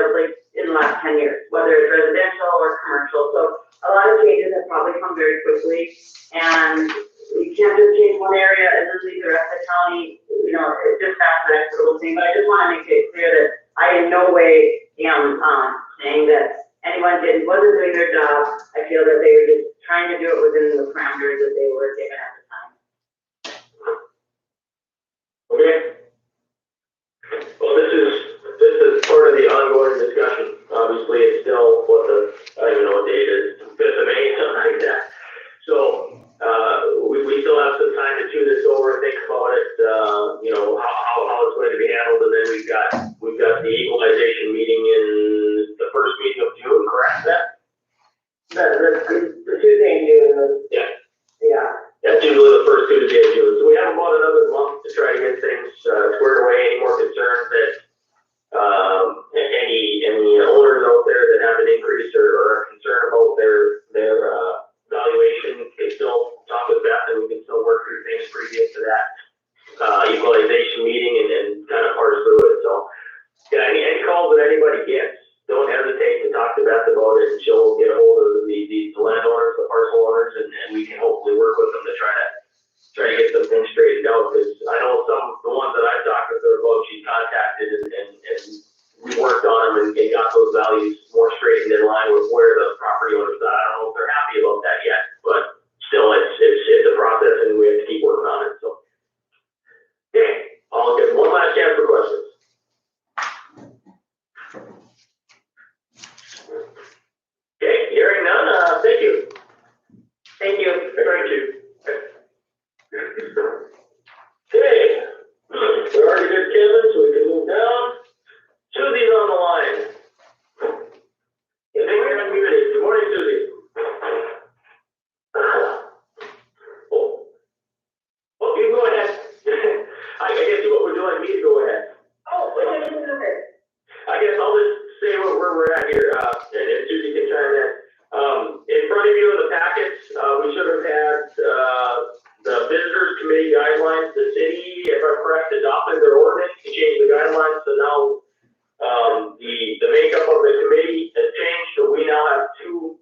in the last 10 years, whether it's residential or commercial. So a lot of changes have probably come very quickly, and you can't just change one area and then leave the rest of the county. It's just that's an equitable thing. But I just want to make it clear that I in no way am saying that anyone wasn't doing their job. I feel that they were just trying to do it within the parameters that they were given at the time. Okay. Well, this is part of the ongoing discussion. Obviously, it's still I don't even know what date it is, 5th of May, something like that. So we still have some time to chew this over, think about it, how it's going to be handled, and then we've got the equalization meeting in the first meeting of June, correct, Beth? The Tuesday in June. Yeah. Yeah. That's usually the first Tuesday of June. So we have about another month to try to get things squared away. Any more concerns that any owners out there that have an increase or are concerned about their valuation can still talk with Beth, and we can still work through things previous to that equalization meeting and kind of parse through it. So yeah, any calls that anybody gets, don't hesitate to talk to Beth about it, and she'll get a hold of the landowners, the parcel owners, and we can hopefully work with them to try to get some things straightened out. Because I know the ones that I've talked with her about, she contacted and we worked on them and got those values more straightened in line with where the property owners are. I don't know if they're happy about that yet, but still, it's a process, and we have to keep working on it. So, okay, I'll give one last chance for questions. Okay, hearing none, thank you. Thank you. Thank you. Okay, we already did Kevin, so we can move down. Susie's on the line. I think you're unmuted. Good morning, Susie. Oh, you go ahead. I guess what we're doing, me to go ahead. Oh, wait, okay. I guess I'll just say where we're at here, and Susie can chime in. In front of you in the packets, we should have had the visitors committee guidelines. The city, if I'm correct, adopted their ordinance to change the guidelines. So now the makeup of the committee has changed. So we now have two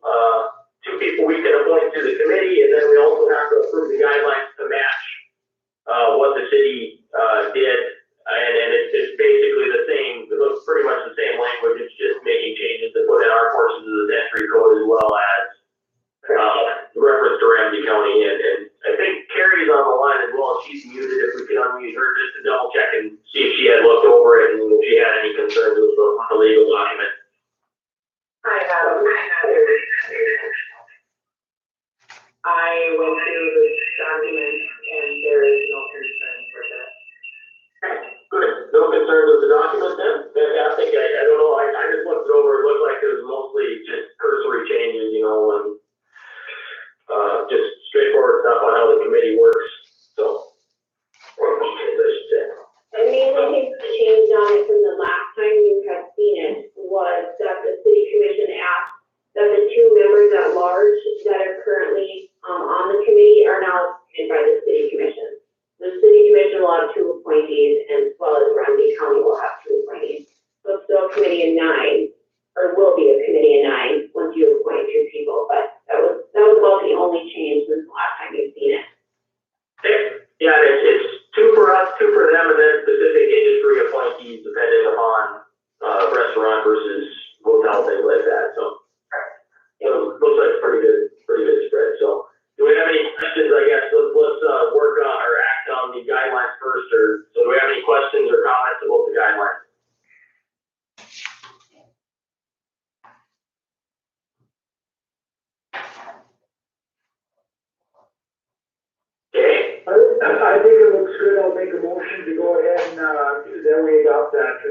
people we can appoint to the committee, and then we also have to approve the guidelines to match what the city did. And it's basically the same. It looks pretty much the same language. It's just making changes to put in our portions of the entry code as well as reference to Ramsey County. And I think Carrie's on the line as well. She's muted. If we can unmute her just to double check and see if she had looked over it and if she had any concerns with the legal document. Hi, Adam. I went through the documents and there is no concerns with it. Good, no concerns with the document then? Fantastic, I don't know, I just looked it over, it looked like it was mostly just cursory changes, you know, and just straightforward stuff on how the committee works, so. Or functions, I should say. And the only thing that changed on it from the last time you had seen it was that the city commission asked that the two members at large that are currently on the committee are now appointed by the city commission. The city commission will have two appointees, as well as Ramsey County will have two appointees. So it's still a committee of 9, or will be a committee of 9 once you appoint 2 people. But that was about the only change since the last time you've seen it. Yeah, it's 2 for us, 2 for them, and then specific industry appointees depending upon restaurant versus hotel, things like that, so. It looks like a pretty good spread, so. Do we have any questions, I guess, let's work on or act on the guidelines first, or, so do we have any questions or comments about the guidelines? Okay, I think it looks good. I'll make a motion to go ahead and, then we adopt that.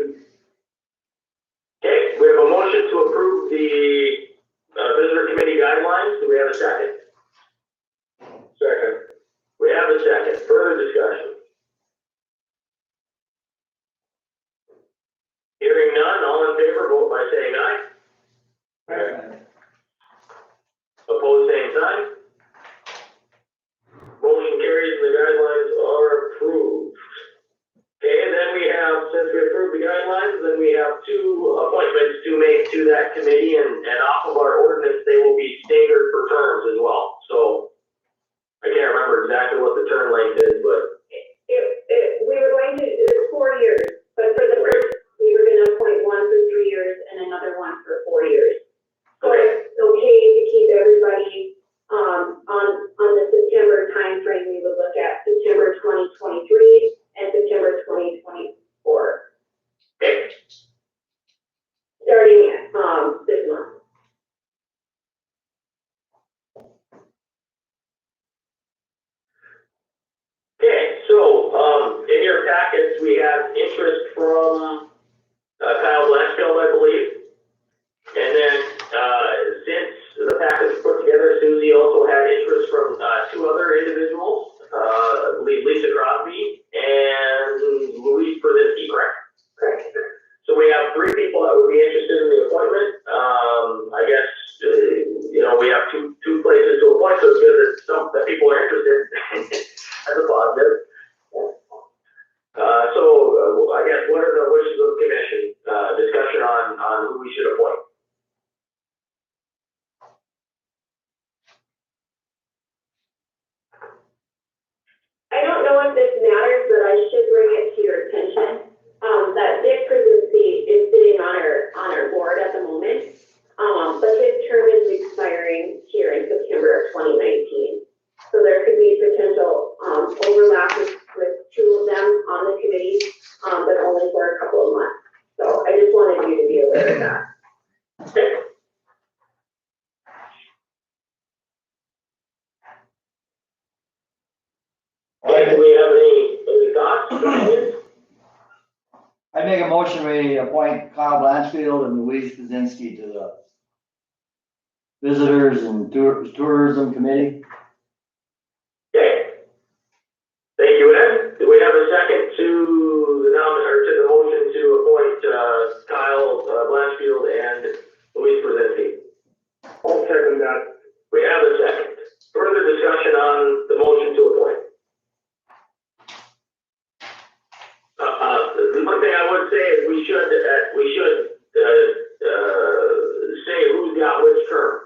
okay, we have a motion to approve the visitor committee guidelines, do we have a second? Second. We have a second, further discussion? Hearing none, all in favor, vote by saying aye. Aye. Opposed, same sign. Motion carries and the guidelines are approved. Okay, and then we have, since we approved the guidelines, then we have 2 appointments to make to that committee, and off of our ordinance, they will be staggered for terms as well. So I can't remember exactly what the term length is, but We were going to, it was 4 years, but for the first, we were gonna appoint one for 3 years and another one for 4 years. So Okay. it's okay to keep everybody, on the September timeframe, we would look at September 2023 and September 2024, okay. starting, this month. Okay, so, in your packets, we have interest from Kyle Blanchfield, I believe. And then, since the packets were put together, Susie also had interest from 2 other individuals, I believe Lisa Crosby and Louise Brzezinski, correct? Correct. So we have 3 people that would be interested in the appointment. I guess, you know, we have two places to appoint, so it's good that people are interested. That's a positive. So I guess what are the wishes of the commission? Discussion on who we should appoint. I don't know if this matters, but I should bring it to your attention, that Dick Brzezinski is sitting on our board at the moment. But his term is expiring here in September of 2019. So there could be potential, overlap with 2 of them on the committee, but only for a couple of months. So I just wanted you to be aware of that. Do we have any thoughts, opinions? I make a motion, we appoint Kyle Blanchfield and Louise Brzezinski to the Visitors and Tourism Committee. Okay. Thank you, Ed. Do we have a second to the motion to appoint Kyle Blanchfield and Louise Brzezinski? I'll second that. We have a second. Further discussion on the motion to appoint? The one thing I would say is we should say who's got which term.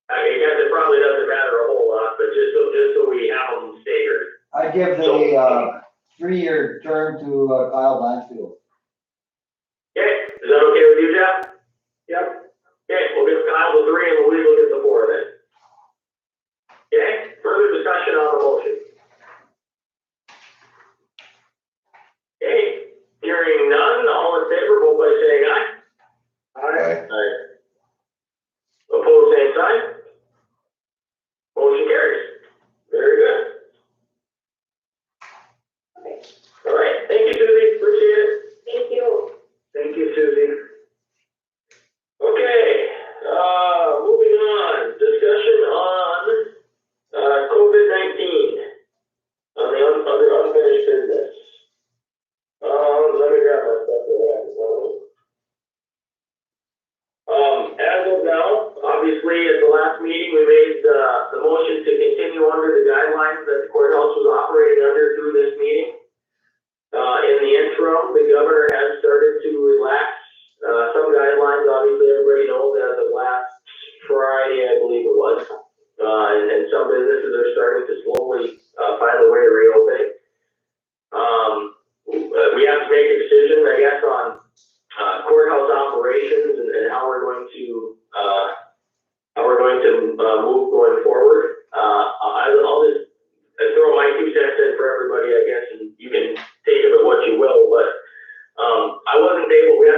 I guess it probably doesn't matter a whole lot, but just so we have them staggered. I give the 3-year term to Kyle Blanchfield. Okay, is that okay with you, Jeff? Yep. Okay, we'll give Kyle the 3 and Louise will get the 4 then. Okay, further discussion on the motion. Okay, hearing none, all in favor, vote by saying aye. Aye. Aye. Opposed, same sign. motion to continue under the guidelines that the courthouse was operating under through this meeting. In the interim, the governor has started to relax some guidelines. Obviously, everybody knows as of last Friday, I believe it was. And some businesses are starting to slowly find a way to reopen. We have to make a decision, I guess, on courthouse operations and how we're going to move going forward. I'll just throw my 2 cents in for everybody, I guess, and you can take of it what you will. But I wasn't able. They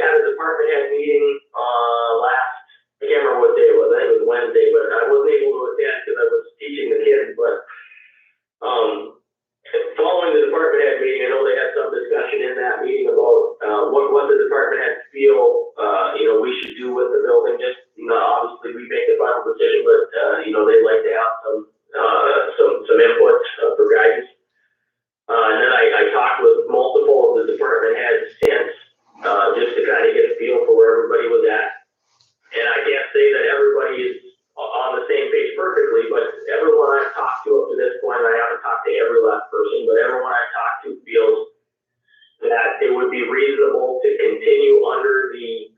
had a department head meeting last. I can't remember what day it was. I think it was Wednesday, but I wasn't able to attend because I was teaching the kids. But following the department head meeting, I know they had some discussion in that meeting about what the department heads feel we should do with the building. Just obviously we make the final decision, but they'd like to have some input for guidance. And then I talked with multiple of the department heads since just to kind of get a feel for where everybody was at. And I can't say that everybody is on the same page perfectly, but everyone I've talked to up to this point, I haven't talked to every last person, but everyone I've talked to feels that it would be reasonable to continue under the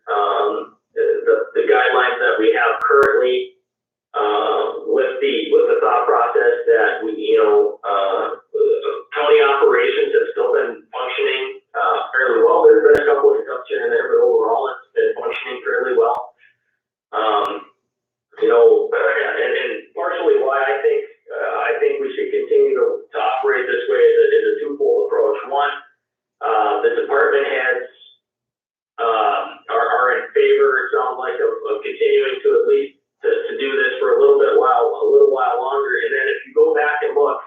guidelines that we have currently, with the thought process that county operations have still been functioning fairly well. There's been a couple of hiccups here and there, but overall it's been functioning fairly well. And partially why I think we should continue to operate this way is a twofold approach. One, the department heads are in favor, it sounds like, of continuing to at least to do this for a little while longer. And then if you go back and look,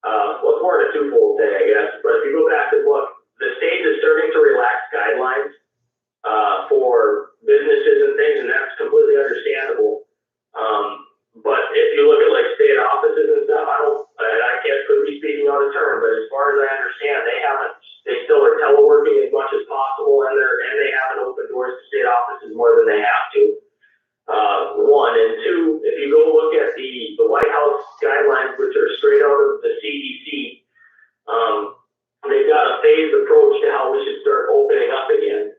well, it's more than a twofold thing, I guess, but if you go back and look, the state is starting to relax guidelines for businesses and things, and that's completely understandable. But if you look at like state offices and stuff, I can't could be speaking on the term, but as far as I understand, they still are teleworking as much as possible, and they haven't opened doors to state offices more than they have to. One, and two, if you go look at the White House guidelines, which are straight out of the CDC, they've got a phased approach to how we should start opening up again.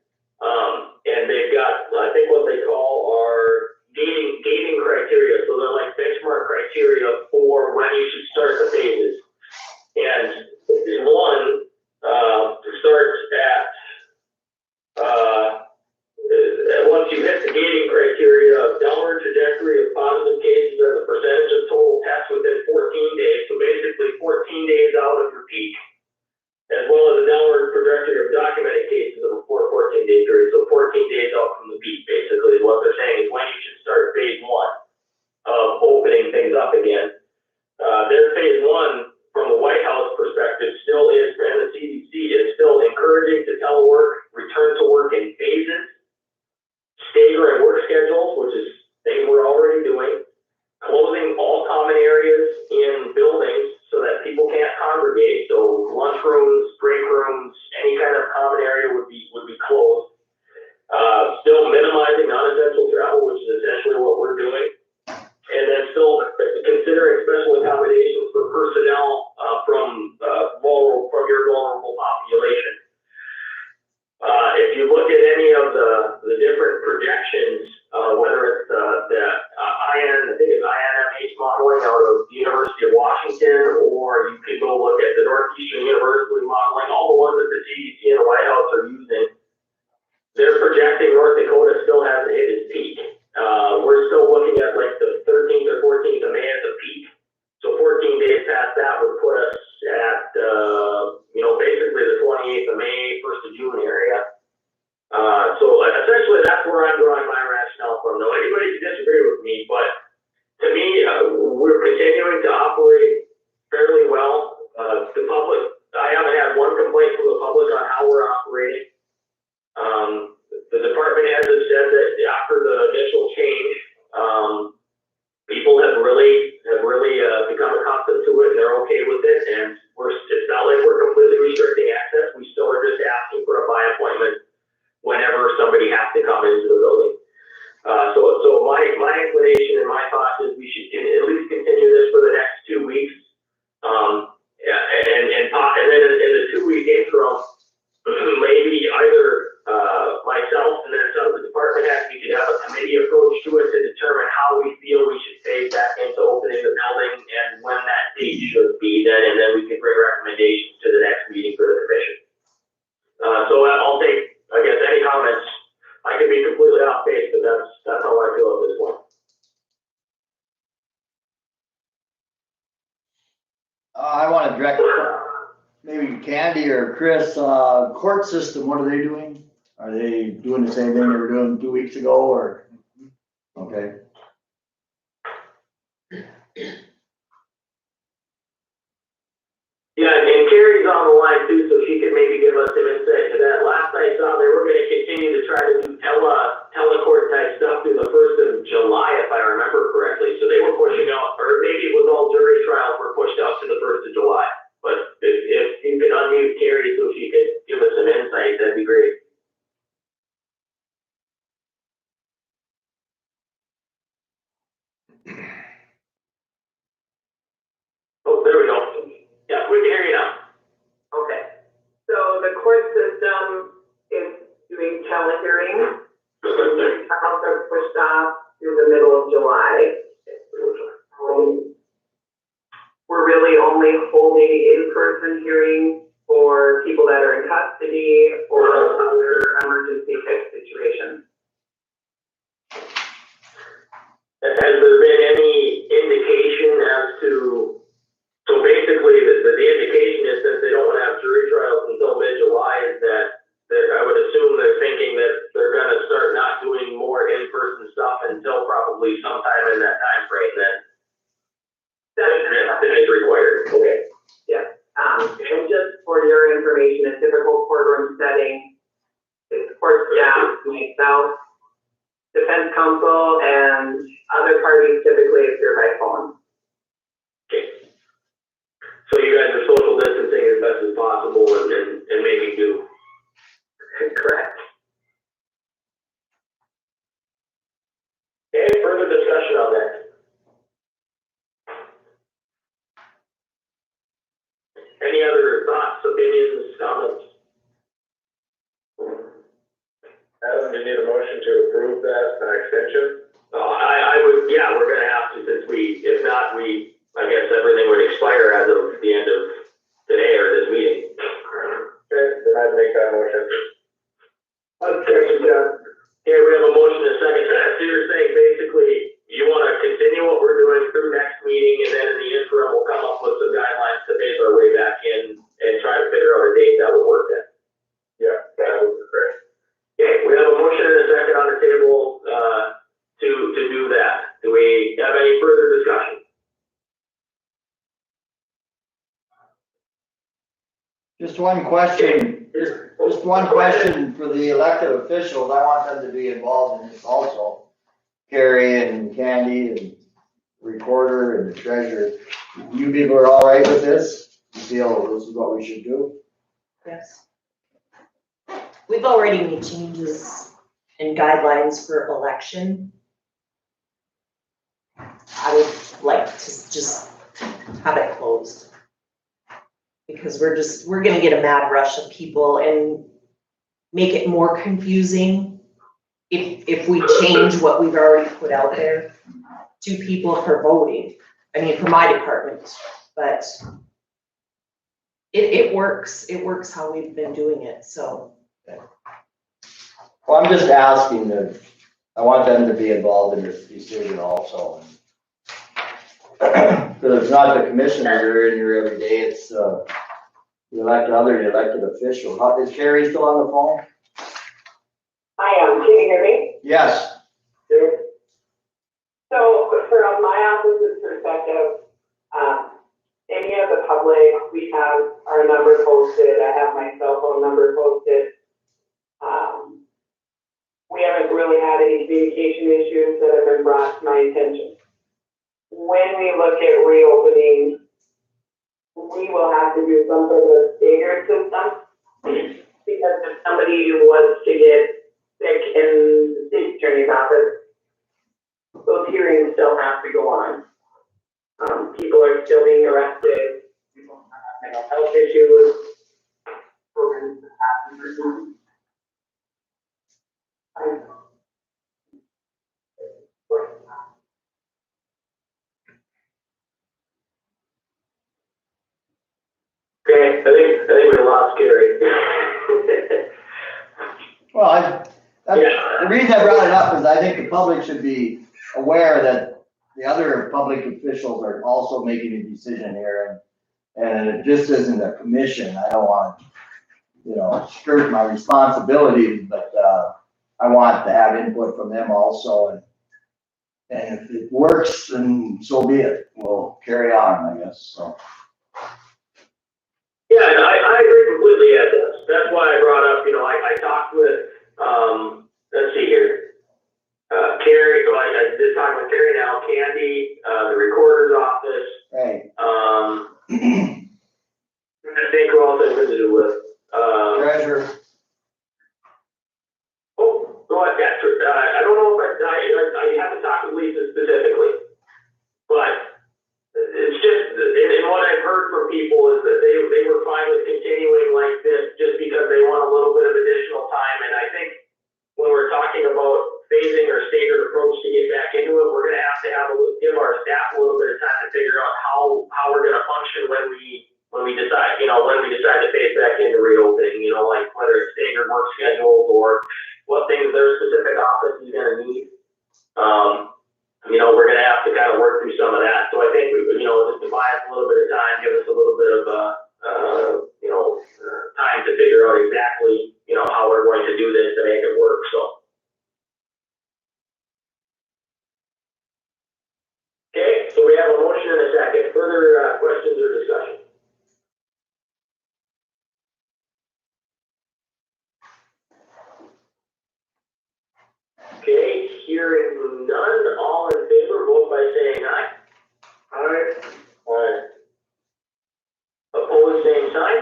And they've got, I think, what they call our gating criteria. So they're like benchmark criteria for when you should start the phases. And one starts at once you hit the gating criteria of downward trajectory of positive cases as a percentage of total tests within 14 days. So basically 14 days out of your peak, as well as a downward trajectory of documented cases of a 14-day period. So 14 days out from the peak, basically, is what they're saying is when you should start phase 1 of opening things up again. Their phase 1, from a White House perspective, still is, and the CDC is still encouraging to telework, return to work in phases, staggering work schedules, which is things we're already doing, closing all common areas in buildings so that people can't congregate. So lunchrooms, break rooms, any kind of common area would be closed. Still minimizing non-essential travel, which is essentially what we're doing. And then still considering special accommodations for personnel from your vulnerable population. If you look at any of the different projections, whether it's I think it's INMH modeling out of the University of Washington, or you could go look at the Northeastern University modeling, all the ones that the CDC and the White House are using, they're projecting North Dakota still hasn't hit its peak. We're still looking at like the 13th or 14th of May as a peak. So 14 days past that would put us at, basically the 28th of May, 1st of June area. So essentially that's where I'm drawing my rationale from. Now, anybody can disagree with me, but to me, we're continuing to operate fairly well. The public, I haven't had one complaint from the public on how we're operating. The department heads have said that after the initial change, people have really become accustomed to it, and they're okay with it. And it's not like we're completely restricting access. We still are just asking for a by appointment whenever somebody has to come into the building. So my inclination and my thought wanna direct, maybe Candy or Chris, court system, what are they doing? Are they doing the same thing they were doing 2 weeks ago, or? Okay. Yeah, and Carrie's on the line too, so she could maybe give us some insight to that. Last I saw, they were gonna continue to try to do telecourt type stuff through the 1st of July, if I remember correctly. So they were pushing out, or maybe it was all jury trials were pushed out to the 1st of July. But if you could unmute Carrie so she could give us some insight, that'd be great. Oh, there we go. Yeah, we can hear you now. Okay, so the court system is doing telehearing. Trials are pushed off through the middle of July. We're really only holding in-person hearings for people that are in custody or other emergency type situations. Has there been any indication as to, so basically the indication is that they don't want to have jury trials until mid-July, is that I would assume they're thinking that they're going to start not doing more in-person stuff until probably sometime in that time frame then. That is required. Okay. Yeah, and just for your information, a typical courtroom setting is court staff, myself, defense counsel, and other parties typically appear by phone. Okay. So you guys are social distancing as best as possible and making do. Correct. Okay, further discussion on that? Any other thoughts, opinions, comments? Adam, do you need a motion to approve that extension? I would, yeah, we're gonna have to, since if not, I guess everything would expire as of the end of today or this meeting. Okay, then I'd make that motion. Okay, we have a motion and a second. So you're saying basically you want to continue what we're doing through next meeting, and then in the interim we'll come up with some guidelines to phase our way back in and try to figure out a date that will work then. Yeah, that would be great. Okay, we have a motion and a second on the table to do that. Do we have any further discussion? Just one question, just one question for the elected officials, I want them to be involved in this also. Carrie and Candy and recorder and the treasurer, you people are all right with this? You feel this is what we should do? Yes. We've already made changes and guidelines for election. I would like to just have it closed. Because we're gonna get a mad rush of people and make it more confusing if we change what we've already put out there to people for voting. I mean, for my department, but it works how we've been doing it, so. Well, I'm just asking that, I want them to be involved in this decision also. Because it's not the commissioners that are in here every day, it's the elected official. Is Carrie still on the phone? I am, can you hear me? Yes. So from my office's perspective, any of the public, we have our number posted, I have my cell phone number posted. We haven't really had any communication issues that have been brought to my attention. When we look at reopening, we will have to do some sort of staggered system, because if somebody was to get sick in the state attorney's office, those hearings still have to go on. People are still being arrested, people have mental health issues, programs that happen. Okay, I think we lost Carrie. Well, the reason I brought it up is I think the public should be aware that the other public officials are also making a decision here, And it just isn't a commission. I don't want to, you know, skirt my responsibilities, but, I want to have input from them also, and if it works, then so be it. We'll carry on, I guess, so. Yeah, and I agree completely, Ed. That's why I brought up, you know, I talked with, let's see here. Carrie, so I did talk with Carrie now, Candy, the recorder's office. Right. I think who else I visited with. Treasurer. Oh, go ahead, yeah, I don't know if I haven't talked with Lisa specifically, but it's just, and what I've heard from people is that they were fine with continuing like this just because they want a little bit of additional time. And I think when we're talking about phasing or staggered approach to get back into it, we're gonna have to give our staff a little bit of time to figure out how we're gonna function when we decide, you know, when we decide to phase back into reopening, you know, like whether it's staggered work schedules or what things their specific office is gonna need. You know, we're gonna have to kind of work through some of that. So I think you know, just to buy us a little bit of time, give us a little bit of you know, time to figure out exactly, you know, how we're going to do this to make it work. So. Okay, so we have a motion and a second. Further questions or discussion? Okay, hearing none, all in favor, vote by saying aye. Aye. Aye. Opposed, same sign.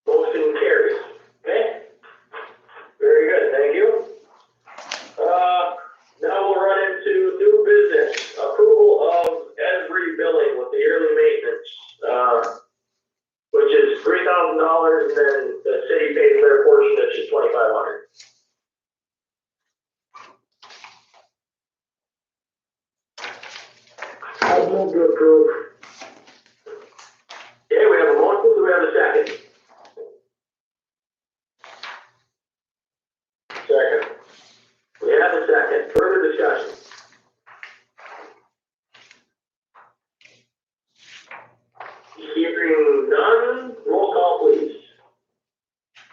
Motion carries. Okay. Very good, thank you. Now we'll run into new business. Approval of every billing with the yearly maintenance, which is $3,000, and then the city pays their portion, which is $2,500. I'll move to approve. Okay, we have a motion, do we have a second? Second. We have a second, further discussion? Hearing none, roll call please.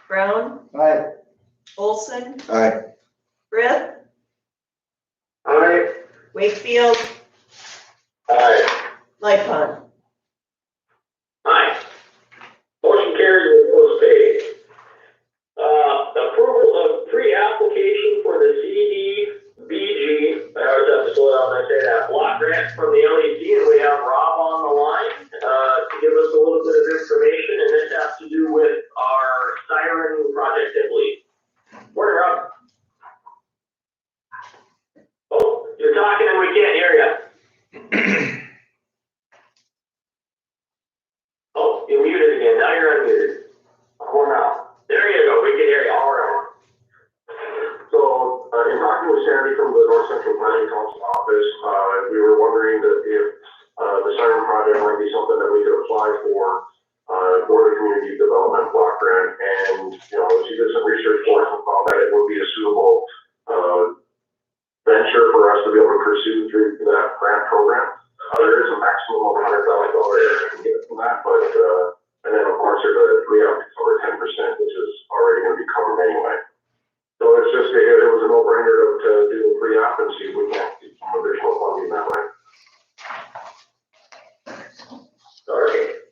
Brown, Aye. Olson, Aye. Frith, Aye. Wakefield, Aye. Lightfon. Aye. Motion carries with post paid. Approval of pre-application for the CDBG, I always have to slow down when I say that, block grant from the LEC, and we have Rob on the line, to give us a little bit of information, and this has to do with our siren project, I believe. Morning, Rob. Oh, you're talking and we can't hear you. Oh, you're muted again, now you're unmuted. Or now. There you go, we can hear you, all right. So, in talking with Sandy from the North Central Planning Council office, we were wondering that if the siren project might be something that we could apply for the community development block grant. And, you know, she did some research for us and found that it would be a suitable venture for us to be able to pursue through that grant program. There is a maximum of $100,000 that can get from that, but, and then of course there's a pre-up over 10%, which is already going to be covered anyway. So it's just, it was a no-brainer to do the pre-op and see if we can get some additional funding that way. Okay.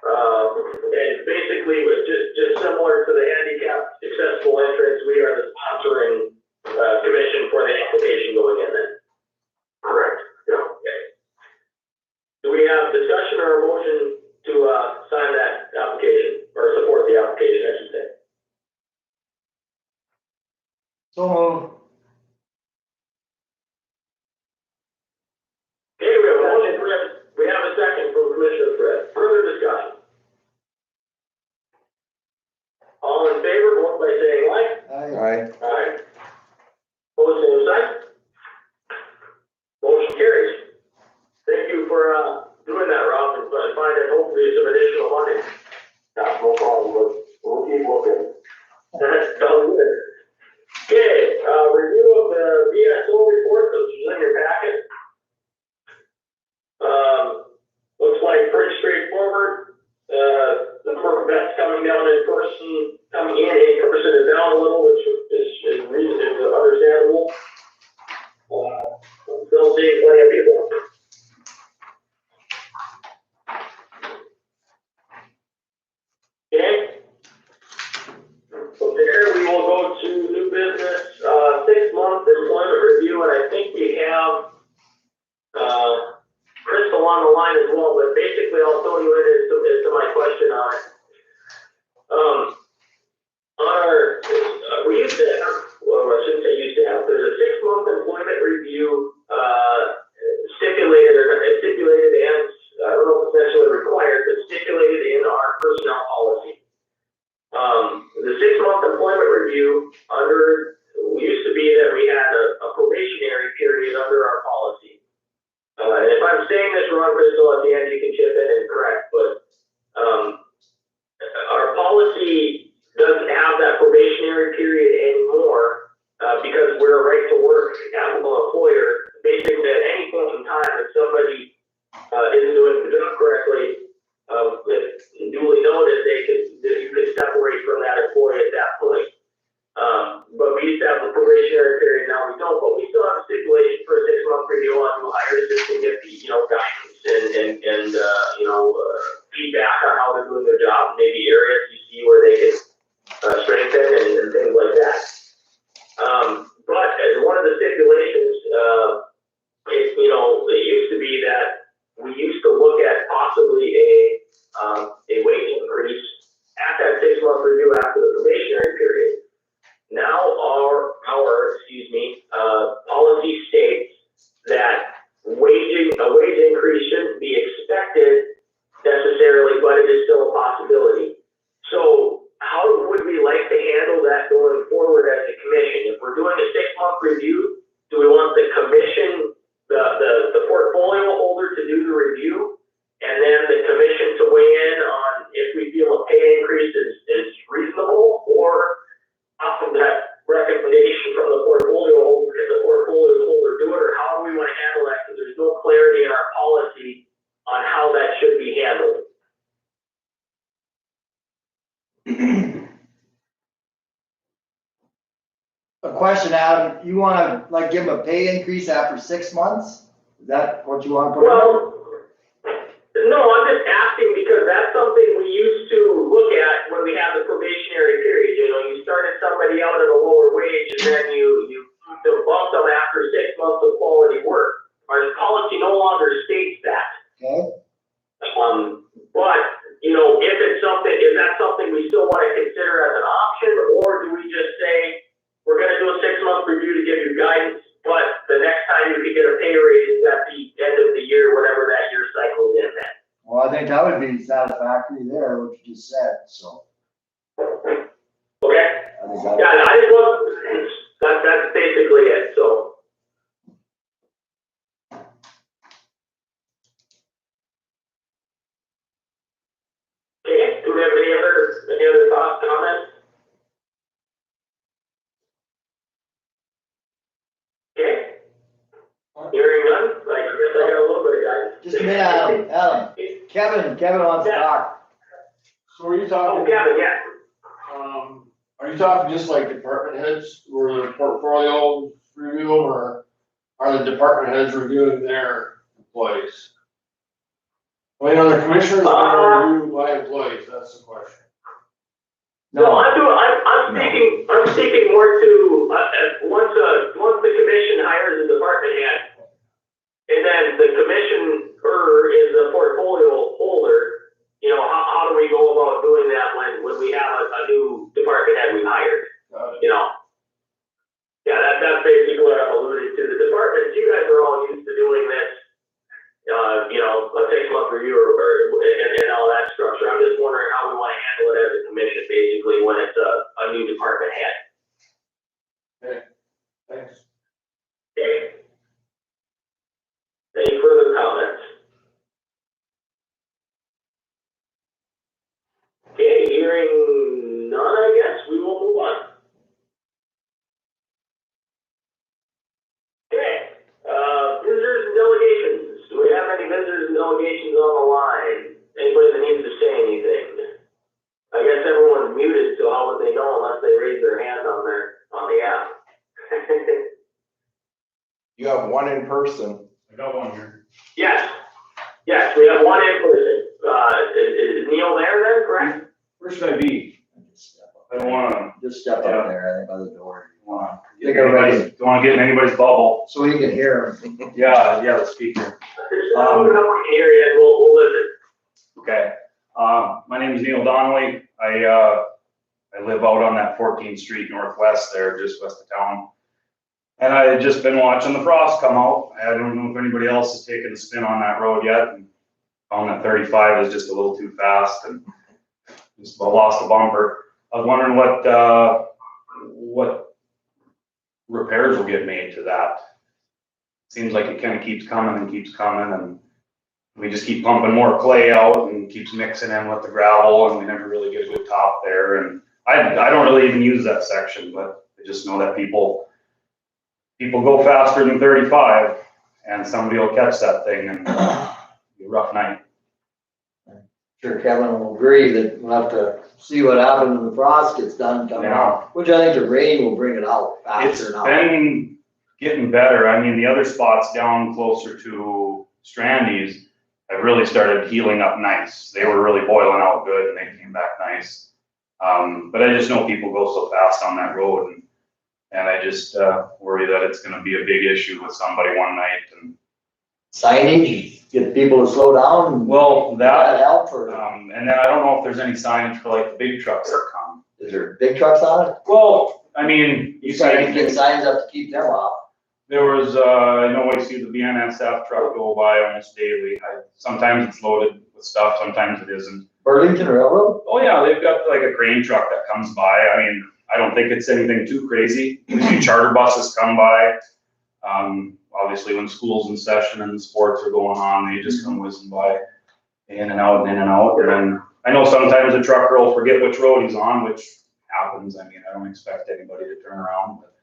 And basically, it was just similar to the handicap accessible entrance, we are the sponsoring commission for the application going in then. Correct, yeah. Okay. Do we have discussion or a motion to sign that application, or support the application, I should say? So moved. Okay, we have a motion, we have a second from Commissioner Fred. Further discussion? All in favor, vote by saying aye. Aye. Aye. Opposed, same sign. Motion carries. Thank you for doing that, Rob, and finding hopefully some additional money. Yeah, no problem, but we'll keep looking. Sounds good. Okay, review of the VSO report, which is in your packet. Crystal on the line as well, but basically I'll fill you in as to my question on it. We used to have, well, I shouldn't say used to have, there's a 6-month employment review, stipulated and, I don't know if it's necessarily required, but stipulated in our personnel policy. The 6-month employment review used to be that we had a probationary period under our policy. And if I'm saying this wrong, Crystal, at the end you can chip in and correct, but our policy doesn't have that probationary period anymore because we're a right to work applicable employer. Basically, at any point in time, if somebody isn't doing the job correctly, if duly noted, you could separate from that employee at that point. But we used to have the probationary period, now we don't, but we still have a stipulation for a 6-month review on new hires just to get the, guidance and feedback on how they're doing their job, maybe areas you see where they can strengthen and things like that. But as one of the stipulations, it used to be that we used to look at possibly a wage increase at that 6-month review after the probationary period. Now our policy states that a wage increase shouldn't be expected necessarily, but it is still a possibility. So how would we like to handle that going forward as a commission? If we're doing a 6-month review, do we want the commission, the portfolio holder to do the review, and then the commission to weigh in on if we feel a pay increase is reasonable, or off of that recommendation from the portfolio holder, if the portfolio holder do it, or how do we want to handle that? Because there's no clarity in our policy on how that should be handled. A question, Adam, you wanna give them a pay increase after 6 months? Is that what you wanna put in? Well, no, I'm just asking because that's something we used to look at when we had the probationary period. You started somebody out at a lower wage and then you bumped them after 6 months of quality work. Our policy no longer states that. Okay. But if that's something we still want to consider as an option, or do we just say we're going to do a 6-month review to give you guidance, but the next time you could get a pay raise is at the end of the year, whatever that year cycle is in then? Well, I think that would be satisfactory there, what you just said, so. Okay. I think That's basically it, so. Okay, do we have any other thoughts, comments? Okay. Hearing none, I guess I got a little bit of guidance. Just a minute, Adam. Kevin wants to talk. So are you talking? Oh, Kevin, yeah. Are you talking just like department heads where the portfolio review, or are the department heads reviewing their employees? Well, the commissioners are reviewed by employees, that's the question. No, I'm speaking more to, once the commission hires a department head, and then the commissioner is a portfolio holder, how do we go about doing that when we have a new department head we hired? Yeah, that's basically what I'm alluding to. The departments, you guys are all used to doing this, a 6-month review and all that structure. I'm just wondering how we want to handle it as a commission, basically, when it's a new department head. Okay, thanks. Okay. Any further comments? Okay, hearing none, I guess we will move on. Okay, visitors and delegations. Do we have any visitors and delegations on the line? Anybody that needs to say anything? I guess everyone's muted, so how would they know unless they raise their hand on the app? You have one in person. I got one here. Yes, we have one in person. Is Neil there then, correct? Where should I be? I don't wanna, Just step Yeah. up there, I think, by the door. don't wanna get in anybody's bubble. So we can hear him. Yeah, the speaker. Just tell them how we can hear you and we'll listen. Okay, my name is Neil Donnelly. I live out on that 14th Street Northwest there, just west of town. And I had just been watching the frost come out. I don't know if anybody else has taken a spin on that road yet. And found that 35 is just a little too fast and just about lost a bumper. I was wondering what repairs will get made to that. Seems like it kind of keeps coming and we just keep pumping more clay out and keeps mixing in with the gravel and we never really get a good top there. And I don't really even use that section, but I just know that people go faster than 35 and somebody will catch that thing and be a rough night. Sure, Kevin will agree that we'll have to see what happens when the frost gets done coming out, which I think the rain will bring it out faster now. It's been getting better. I mean, the other spots down closer to Strandy's have really started healing up nice. They were really boiling out good and they came back nice. But I just know people go so fast on that road and I just worry that it's gonna be a big issue with somebody one night and Signage, get people to slow down. well, that help for. and then I don't know if there's any signage for like the big trucks that come. Is there big trucks on it? Well, I mean, You gotta get signs up to keep them off. there was, I know I see the BNSF truck go by almost daily. Sometimes it's loaded with stuff, sometimes it isn't. Burlington Railroad? Oh yeah, they've got like a crane truck that comes by. I mean, I don't think it's anything too crazy. We see charter buses come by. Obviously when school's in session and the sports are going on, they just come whizzing by in and out and in and out. And then I know sometimes a trucker will forget which road he's on, which happens. I mean, I don't expect anybody to turn around, but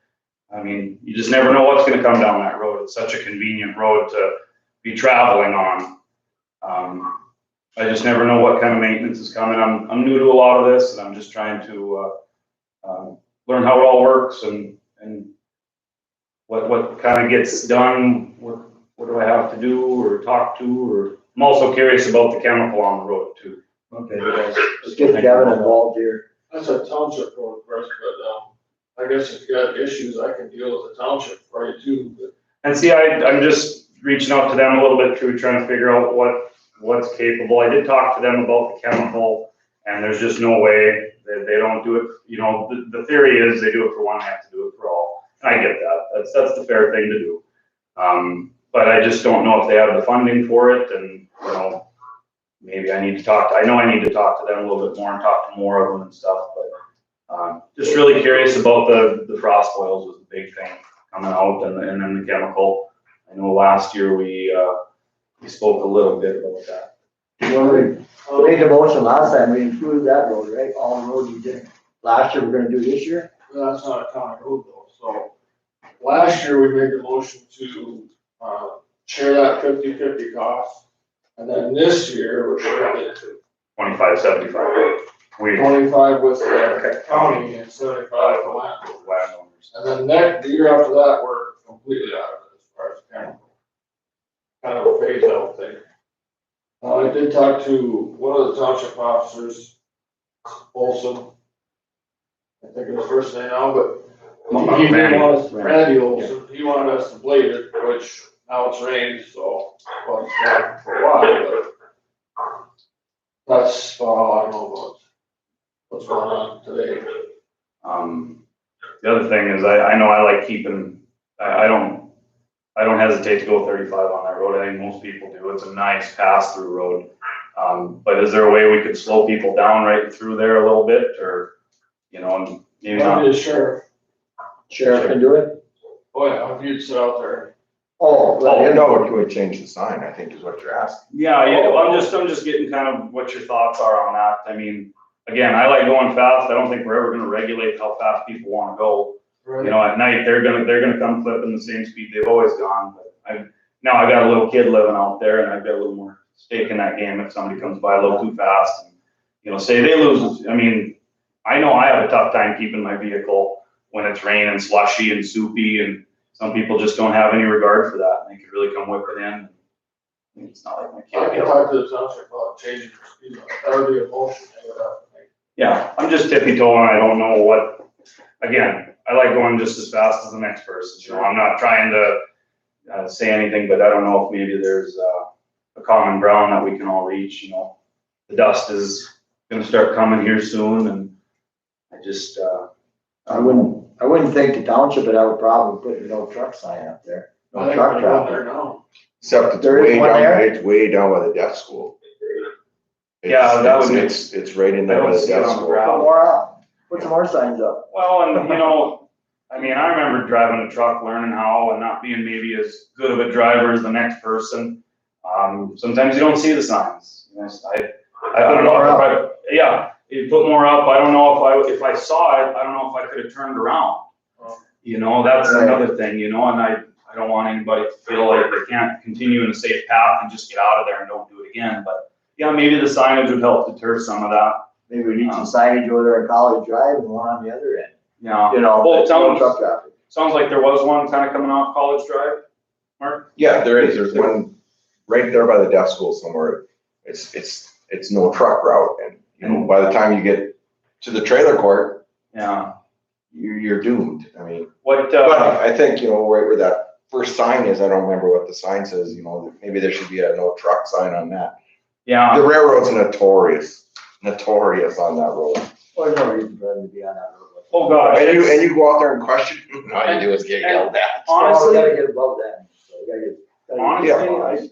I mean, you just never know what's gonna come down that road. It's such a convenient road to be traveling on. I just never know what kind of maintenance is coming. I'm new to a lot of this and I'm just trying to learn how it all works and what kind of gets done, what do I have to do or talk to, or I'm also curious about the chemical on the road too. Okay, let's get Kevin involved here. That's a township road, Chris, but, I guess if you got issues, I can deal with the township for you too, but. And see, I'm just reaching out to them a little bit too, trying to figure out what's capable. I did talk to them about the chemical and there's just no way that they don't do it. You know, the theory is they do it for one, they have to do it for all. I get that. That's the fair thing to do. But I just don't know if they have the funding for it and, you know, maybe I need to talk to them a little bit more and talk to more of them and stuff, but just really curious about the frost boils was the big thing coming out and then the chemical. I know last year we spoke a little bit about that. Well, we made the motion last time, we included that road, right? All the roads you did. Last year, we're gonna do this year? Well, that's not a county road though, so last year we made the motion to, share that 50-50 cost. And then this year, we're sharing it to 25-75. 25 with the county and 75 with the landowners. And then the year after that, we're completely out of it as far as chemical. Kind of a phase out thing. I did talk to one of the township officers, Olson. I think of his first name now, but he didn't want us, Randy Olson, he wanted us to blade it, which now it's rained, so, well, it's not for a while, but that's, I don't know about what's going on today. The other thing is I know I like keeping, I don't hesitate to go 35 on that road. I think most people do. It's a nice pass through road. But is there a way we could slow people down right through there a little bit or, you know, maybe not? Maybe the sheriff. Sheriff can do it? Oh yeah, if you'd sit out there. Oh, No, can we change the sign, I think is what you're asking. Yeah, well, I'm just getting kind of what your thoughts are on that. I mean, again, I like going fast. I don't think we're ever gonna regulate how fast people wanna go. Right. You know, at night, they're gonna come clipping the same speed they've always gone, but now I've got a little kid living out there and I've got a little more stake in that game if somebody comes by a little too fast. And, you know, say they lose, I mean, I know I have a tough time keeping my vehicle when it's raining, slushy and soupy, and some people just don't have any regard for that. And they could really come whipping in. I mean, it's not like my I kid. can talk to the township about changing the speed limit. That would be a motion they would have to make. Yeah, I'm just tippy toeing. I don't know what, again, I like going just as fast as the next person. You know, I'm not trying to say anything, but I don't know if maybe there's a common ground that we can all reach. You know, the dust is gonna start coming here soon, and I just, I wouldn't think the township would have a problem putting no truck sign up there. I No think truck we're going traffic. there now. Except it's There is way one down, there? it's way down by the deaf school. Yeah, that would make- It's right in I there don't by the see it deaf on the school. ground. Put more up, put some more signs up. well, and you know, I mean, I remember driving a truck, learning how, and not being maybe as good of a driver as the next person. Sometimes you don't see the signs. You know, I don't know yeah, you put more up. I don't know if I saw it, I don't know if I could have turned around. You know, that's another thing, you know, and I don't want anybody to feel like they can't continue in a safe path and just get out of there and don't do it again. But yeah, maybe the signage would help deter some of that. Maybe we need some signage over there at College Drive and one on the other end. Yeah. You know, Well, no truck traffic. Sounds like there was one kind of coming off College Drive, Mark? Yeah, there is. There's one right there by the deaf school somewhere. It's no truck route, and you know, by the time you get to the trailer court, Yeah. you're doomed. I mean, What, but I think, you know, right where that first sign is, I don't remember what the sign says, you know, maybe there should be a no truck sign on that. yeah, The railroad's notorious on that road. Well, there's no reason for them to be on that road. oh God. And you go out there and question, all you do is get yelled at. Well, we Honestly, gotta get above that. So we gotta get. honestly,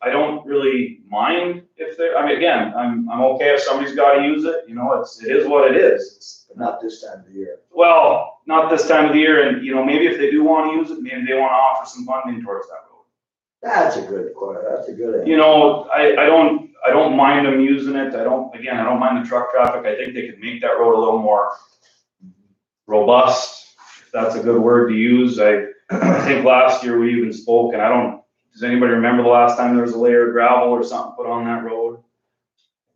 I don't really mind if they're, I mean, again, I'm okay if somebody's gotta use it, you know, it is what it is. It's, Not this time of the year. well, not this time of the year, and, you know, maybe if they do wanna use it, maybe they wanna offer some funding towards that road. That's a good question. That's a good answer. You know, I don't mind them using it, I don't mind the truck traffic, I think they could make that road a little more robust, if that's a good word to use. I think last year we even spoke, and does anybody remember the last time there was a layer of gravel or something put on that road?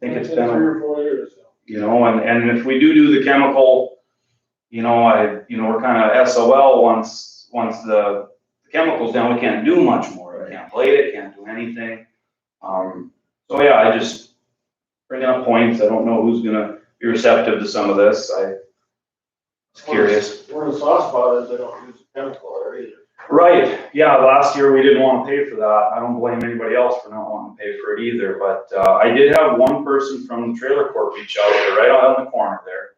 I think it's been 3 or 4 years. you know, and if we do the chemical, you know, we're kind of SOL once the chemical's down, we can't do much more. We can't blade it, can't do anything. So yeah, I just bringing up points. I don't know who's gonna be receptive to some of this. I was curious. Where the soft spot is, they don't use chemical there either. Right, yeah, last year we didn't want to pay for that. I don't blame anybody else for not wanting to pay for it either, but I did have one person from the trailer court reach out there right out in the corner there,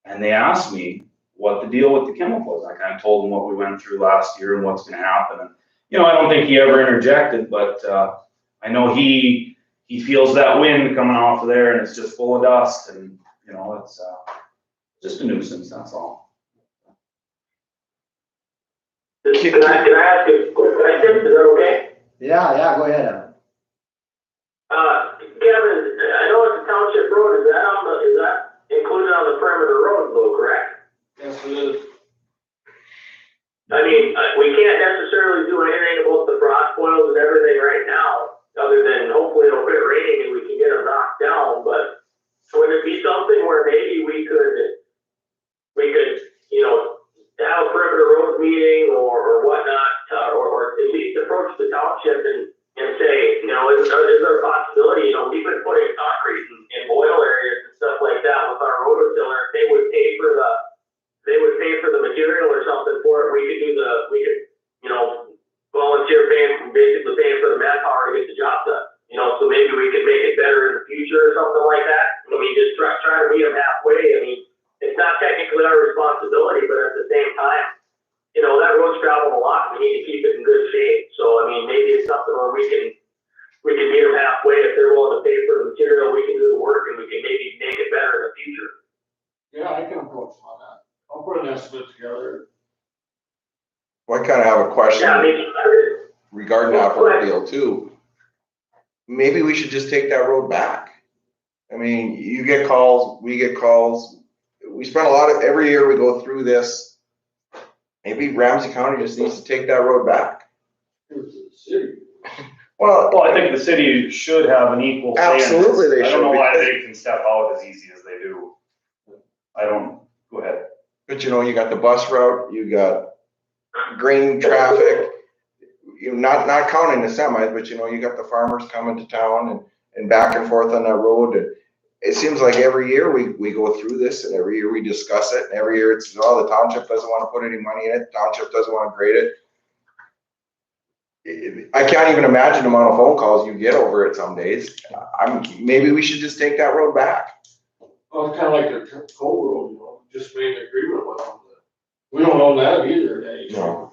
and they asked me what the deal with the chemicals. I kind of told them what we went through last year and what's gonna happen. And, you know, I don't think he ever interjected, but I know he feels that wind coming off of there and it's just full of dust, and, you know, it's just a nuisance, that's all. Can I ask a quick question? Is that okay? Yeah, go ahead, Evan. Kevin, I know it's a township road. Is that included on the perimeter road though, correct? Yes, it is. I mean, we can't necessarily do anything about the frost boils and everything right now, other than hopefully it'll quit raining and we can get them knocked down, but would it be something where maybe we could, you know, have a perimeter road meeting or whatnot, or at least approach the township and say, you know, is there a possibility, you know, we've been putting concrete in boil areas and stuff like that with our rototiller, if they would pay for the material or something for it, we could, you know, volunteer basically paying for the manpower to get the job done. You know, so maybe we could make it better in the future or something like that. I mean, just try to meet them halfway. I mean, it's not technically our responsibility, but at the same time, you know, that road's traveled a lot. We need to keep it in good shape. So, I mean, maybe it's something where we can meet them halfway. If they're willing to pay for the material, we can do the work and we can maybe make it better in the future. Yeah, I can approach them on that. I'll put an estimate together. Well, I kind of have a question Yeah, I mean, regarding that whole deal too. Maybe we should just take that road back. I mean, you get calls, we get calls. We spend every year we go through this. Maybe Ramsey County just needs to take that road back. It's the city. Well, I think the city should have an equal say in this. Absolutely they I don't know should, why because- they can step out as easy as they do. Go ahead. but you know, you got the bus route, you got grain traffic, you know, not counting the semis, but you know, you got the farmers coming to town and back and forth on that road. it seems like every year we go through this and every year we discuss it and every year it's, oh, the township doesn't want to put any money in it, the township doesn't want to grade it. I can't even imagine the amount of phone calls you get over it some days. Maybe we should just take that road back. Well, it's kind of like the coal road, you know, just made an agreement with them. We don't own that either, No.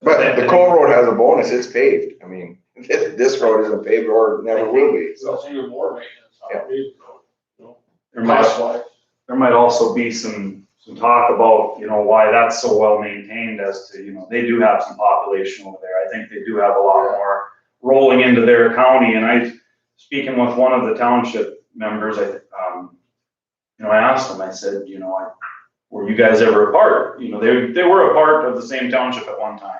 But the Cole Road has a bonus, it's paved. I mean, this road isn't paved or never will be, So so. it's even more maintenance. Yeah. You know, There might also be some talk about, you know, why that's so well maintained as to, you know, they do have some population over there. I think they do have a lot more rolling into their county. And speaking with one of the township members, I asked them, I said, you know, were you guys ever a part? You know, they were a part of the same township at one time.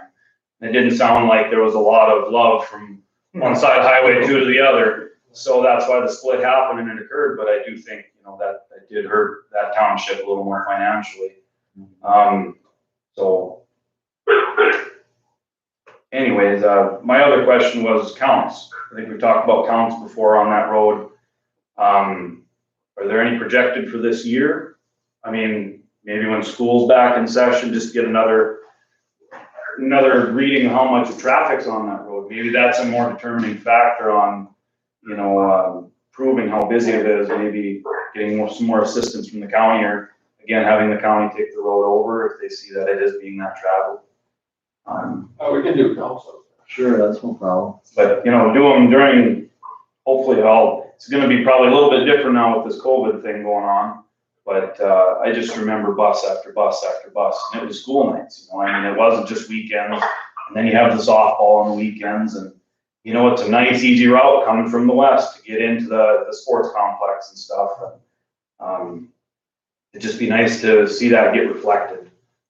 It didn't sound like there was a lot of love from one side of Highway 2 to the other. So that's why the split happened and it occurred. But I do think, you know, that did hurt that township a little more financially. So anyways, my other question was counts. I think we've talked about counts before on that road. Are there any projected for this year? I mean, maybe when school's back in session, just get another reading of how much traffic's on that road. Maybe that's a more determining factor on, you know, proving how busy it is, maybe getting some more assistance from the county, or again, having the county take the road over if they see that it is being that traveled. we can do council. Sure, that's no problem. But, you know, do them during, hopefully it's gonna be probably a little bit different now with this COVID thing going on. But I just remember bus after bus after bus, and it was school nights, you know, I mean, it wasn't just weekends. And then you have the softball on the weekends, and you know, it's a nice, easy route coming from the west to get into the sports complex and stuff. And it'd just be nice to see that get reflected.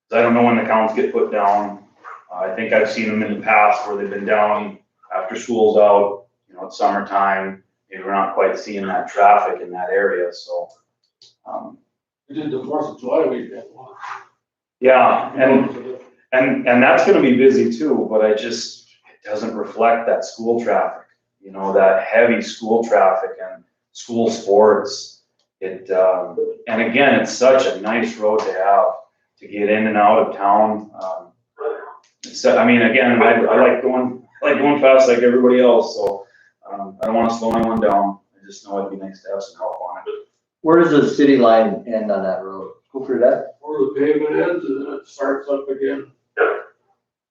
'Cause I don't know when the counts get put down. I think I've seen them in the past where they've been down after school's out, you know, it's summertime. Maybe we're not quite seeing that traffic in that area, so. We did the 4th of July weekend. Yeah, and that's gonna be busy too, but it doesn't reflect that school traffic, you know, that heavy school traffic and school sports. And again, it's such a nice road to have to get in and out of town. I mean, again, I like going fast like everybody else, so I don't wanna slow anyone down. I just know it'd be nice to have some help on it. Where does the city line end on that road? Go through that? Where the pavement ends and then it starts up again.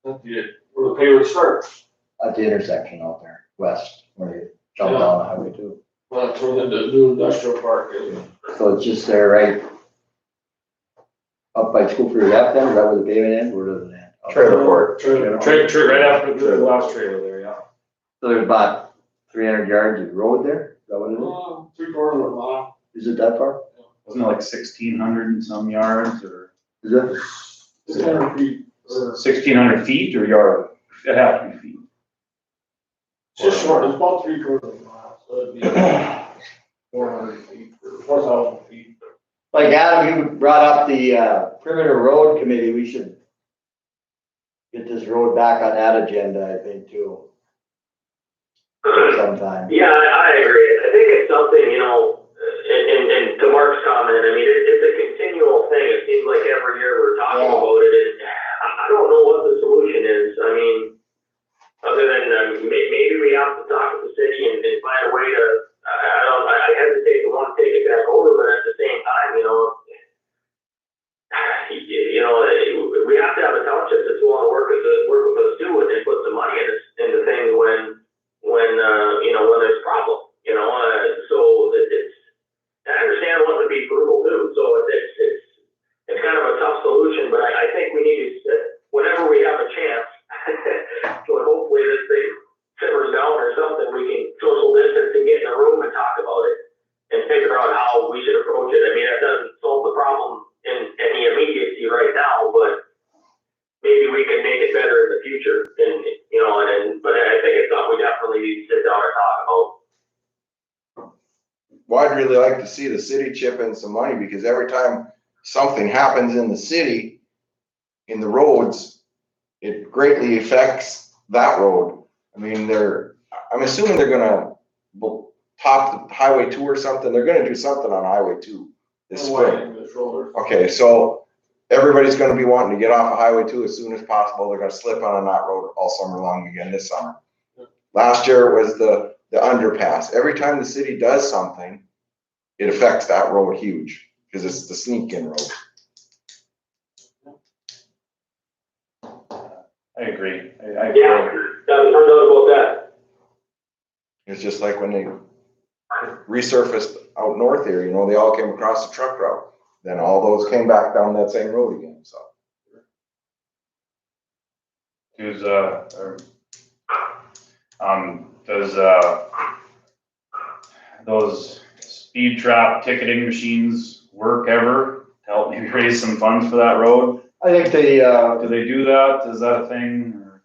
Where the pavement starts. At the intersection out there, west, where you jump down the highway 2. Well, that's where the new industrial park is. So it's just there, right? Up by school for your left then, is that where the pavement ends? Where does it end? Trailer court. Right after the last trailer there, yeah. So there's about 300 yards of road there? Is that what it is? 3/4 of a mile. Is it that far? Wasn't it like 1,600 and some yards, or Is it? 600 feet. 1,600 feet or yard? It'd have to be feet. It's just short, it's about 3/4 of a mile, so it'd be 400 feet, or 4,000 feet. Like Adam, you brought up the perimeter road committee, we should get this road back on that agenda, I think, too. Sometime. Yeah, I agree. I think it's something, you know, and to Mark's comment, I mean, it's a continual thing. It seems like every year we're talking about it, and I don't know what the solution is. I mean, other than maybe we have to talk to the city and find a way to, I hesitate to want to take it back over, but at the same time, you know, we have to have a township that's willing to work with us too, and put some money into things when there's a problem, you know, so I understand wanting to be frugal too, so it's kind of a tough solution, but I think we need to, whenever we have a chance, so hopefully this thing simmers down or something, we can social distance and get in a room and talk about it and figure out how we should approach it. I mean, that doesn't solve the problem in any immediacy right now, but maybe we can make it better in the future. And but I think it's something we definitely need to sit down and talk about. Well, I'd really like to see the city chip in some money, because every time something happens in the city, in the roads, it greatly affects that road. I mean, I'm assuming they're gonna top Highway 2 or something. They're gonna do something on Highway 2 this spring. Widening the shoulder. Okay, so everybody's gonna be wanting to get off of Highway 2 as soon as possible. They're gonna slip on that road all summer long again this summer. Last year was the underpass. Every time the city does something, it affects that road huge, because it's the sneak-in road. I agree. Yeah, no doubt about that. It's just like when they resurfaced out north here, you know, they all came across the truck route. Then all those came back down that same road again, so. Does those speed trap ticketing machines work ever to help maybe raise some funds for that road? I think they, Do they do that? Is that a thing? Or-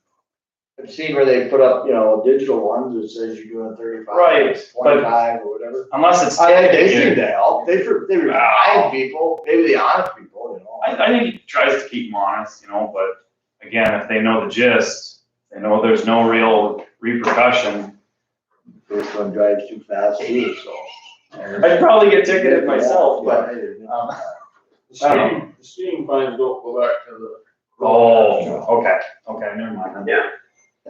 I've seen where they put up, you know, digital ones that says you're doing 35, Right, but- 25 or whatever. Unless it's. I think they seem ticketed. to help. They remind people, maybe the honest people, you know. I think he tries to keep them honest, you know, but again, if they know the gist, they know there's no real repercussion. This one drives too fast too, so. I'd probably get ticketed myself, but, The steam fines don't go back to the. okay, never mind. Yeah.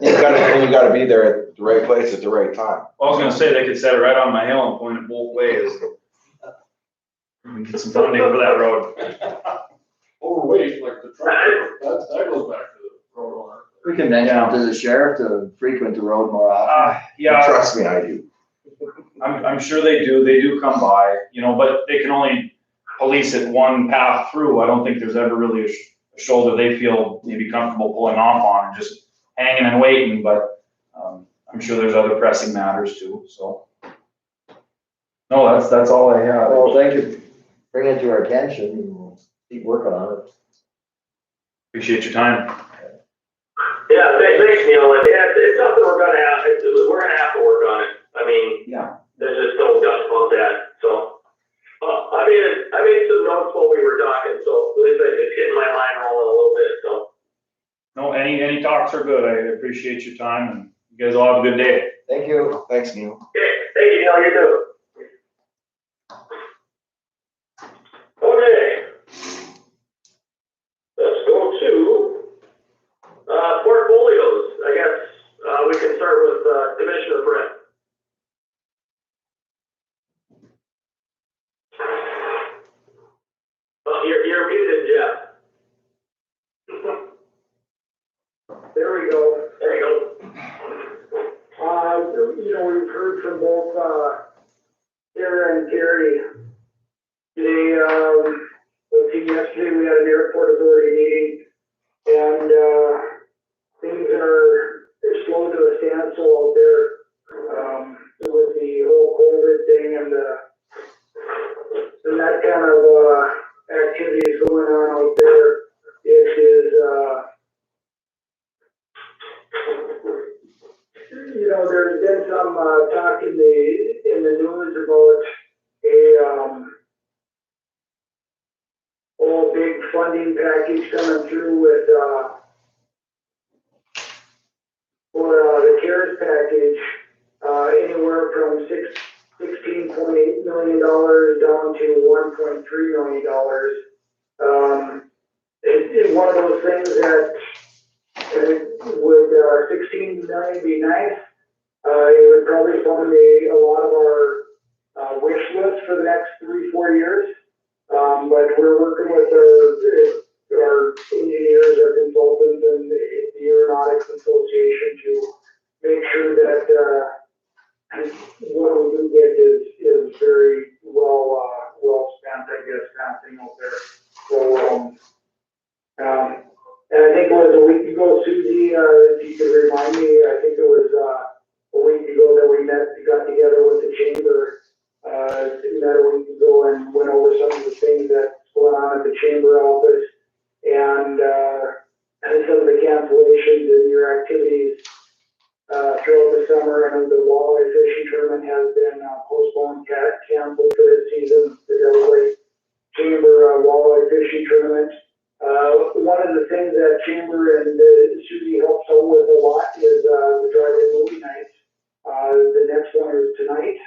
You gotta be there at the right place at the right time. Well, I was gonna say, they could set it right on my hill and point it both ways. And get some funding for that road. Overweight, like the truck, that goes back to the road owner. We can mention it to the sheriff to frequent the road more often. Yeah, Trust me, I do. I'm sure they do come by, you know, but they can only police it one path through. I don't think there's ever really a shoulder they feel maybe comfortable pulling off on and just hanging and waiting, but, I'm sure there's other pressing matters too, so. No, that's all I have. Well, thank you for bringing it to our attention, and we'll keep working on it. Appreciate your time. Yeah, thanks, Neil, and yeah, it's something we're gonna have to work on it. I mean, Yeah. there's just no doubt about that, so. I made some notes while we were talking, so at least it's getting my line rolling a little bit, so. No, any talks are good. I appreciate your time, and you guys all have a good day. Thank you. Thanks, Neil. Okay, thank you, Neil, you too. Okay. Let's go to, portfolios, I guess, we can start with, Commissioner Brett. Oh, you're muted, Jeff. There we go. There you go. You know, we've heard from both, Sarah and Gary. Today, yesterday we had an airport authority meeting, and, things are slow to a standstill out there, with the whole COVID thing and that kind of, activities going on out there. It is, you know, there's been some, talk in the news about a, whole big funding package coming through with, for the CARES package, anywhere from $16.8 million down to $1.3 million. It's one of those things that would 16 million be nice. It would probably fund a lot of our wish list for the next 3-4 years. But we're working with our engineers, our consultants, and the Aeronautics Association to make sure that what we do get is very well spent, I guess, kind of thing out there. So, and I think it was a week ago, Susie, if you could remind me, I think it was a week ago that we got together with the chamber. Met a week ago and went over some of the things that's going on at the chamber office and some of the cancellations in your activities throughout the summer. And the walleye fishing tournament has been postponed, canceled for this season. The Delaware Chamber walleye fishing tournament. One of the things that Chamber and Susie helps out with a lot is the drive-in movie nights. The next one is tonight.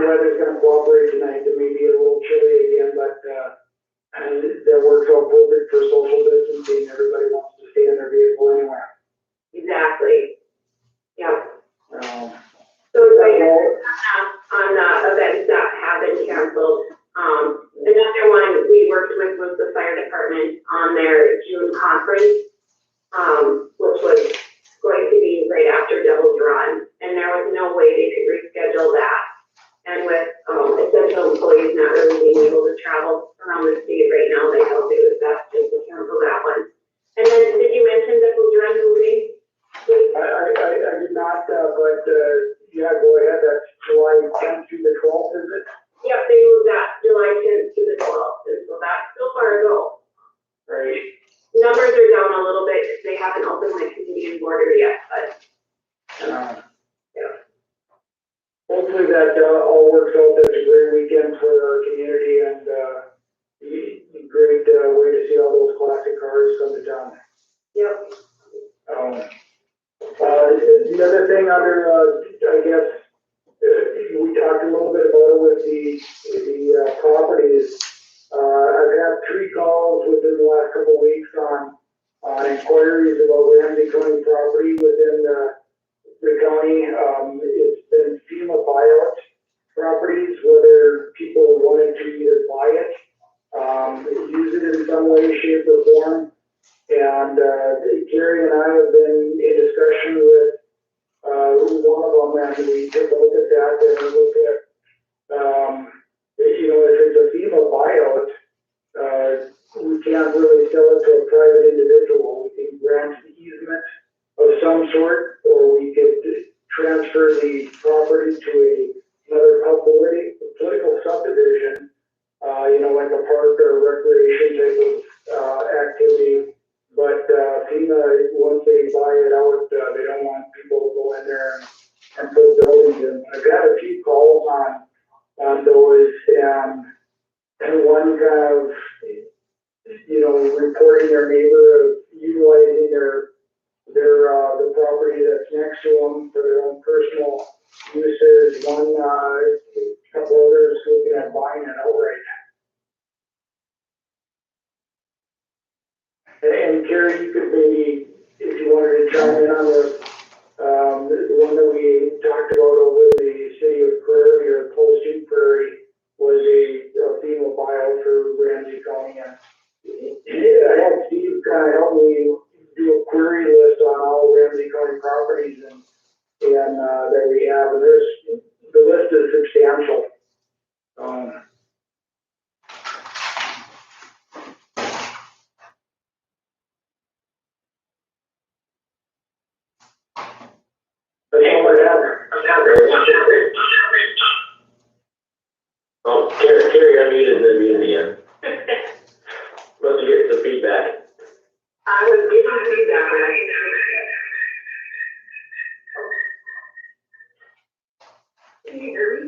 the weather's gonna cooperate tonight, it may be a little chilly again, but, and that works out perfect for social distancing, everybody wants to stay in their vehicle anyway. Exactly. Yep. So on the events that have been canceled, another one we worked with was the fire department on their June conference, which was going to be right after Devil's Run, and there was no way they could reschedule that. And with essential employees not really being able to travel around the state right now, they felt it was best just to cancel that one. And then, did you mention Devil's Run moving? I did not, but, yeah, go ahead, that's July 10th through the 12th, is it? Yep, they moved that July 10th to the 12th, and so that's still far ago. Right. Numbers are down a little bit because they haven't opened the Canadian border yet, but. Hopefully that all works out. That's a great weekend for our community and great way to see all those classic cars come to town. Yep. The other thing under, I guess, we talked a little bit about it with the properties. I've had 3 calls within the last couple of weeks on inquiries about Ramsey County property within the county. It's been FEMA buyout properties, whether people wanted to either buy it, use it in some way, shape, or form. And Gary and I have been in discussion with one of them, and we took a look at that and we looked at, if it's a FEMA buyout, we can't really sell it to a private individual. We can grant an easement of some sort, or we could transfer the property to another political subdivision, like a park or recreation type of activity. But FEMA, once they buy it out, they don't want people to go in there and put buildings in. I've had a few calls on those, and one kind of, reporting their neighbor of utilizing the property that's next to them for their own personal uses. One, couple others looking at buying it outright. And Gary, you could maybe, if you wanted to chime in on the one that we talked about over in the city of Prairie or close to Prairie was a FEMA buyout for Ramsey County. And I had Steve kind of help me do a query list on all Ramsey County properties and that we have, and the list is substantial. That's all I have. Oh, Carrie unmuted and then muted again. Must get some feedback. I was giving feedback when I can you hear me?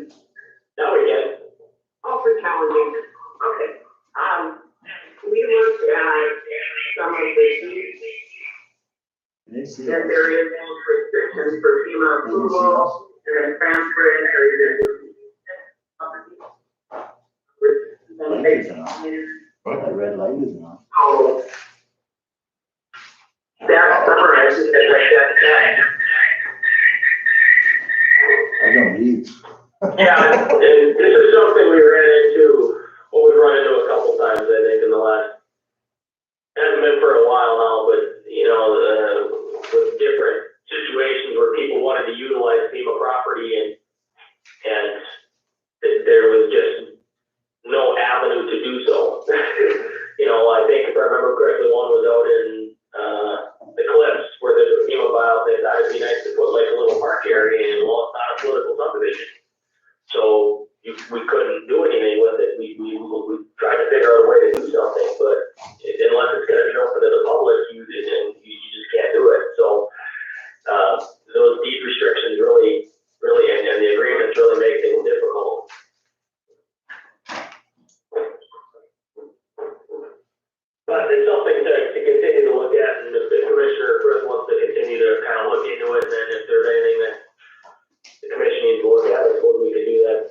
Now we can. Oh, for challenging. Okay. We looked at some of the fees that there is restrictions for FEMA approval, and then transfer it or That red light is on. Oh. That summarizes it like that. I don't need. Yeah, and this is something we ran into, we've run into a couple times, I think, in the last, hasn't been for a while now, but, with different situations where people wanted to utilize FEMA property and there was just no avenue to do so. I think if I remember correctly, one was out in the Cliffs where there's a FEMA buyout. They thought it'd be nice to put like a little park area in. Well, it's not a political subdivision, so we couldn't do anything with it. We tried to figure out a way to do something, but unless it's going to be open to the public, you just can't do it. So those deed restrictions really, and the agreements really make things difficult. But it's something to continue to look at, and if the commissioner Chris wants to continue to kind of look into it, and then if there's anything that the commission needs to look at, I suppose we could do that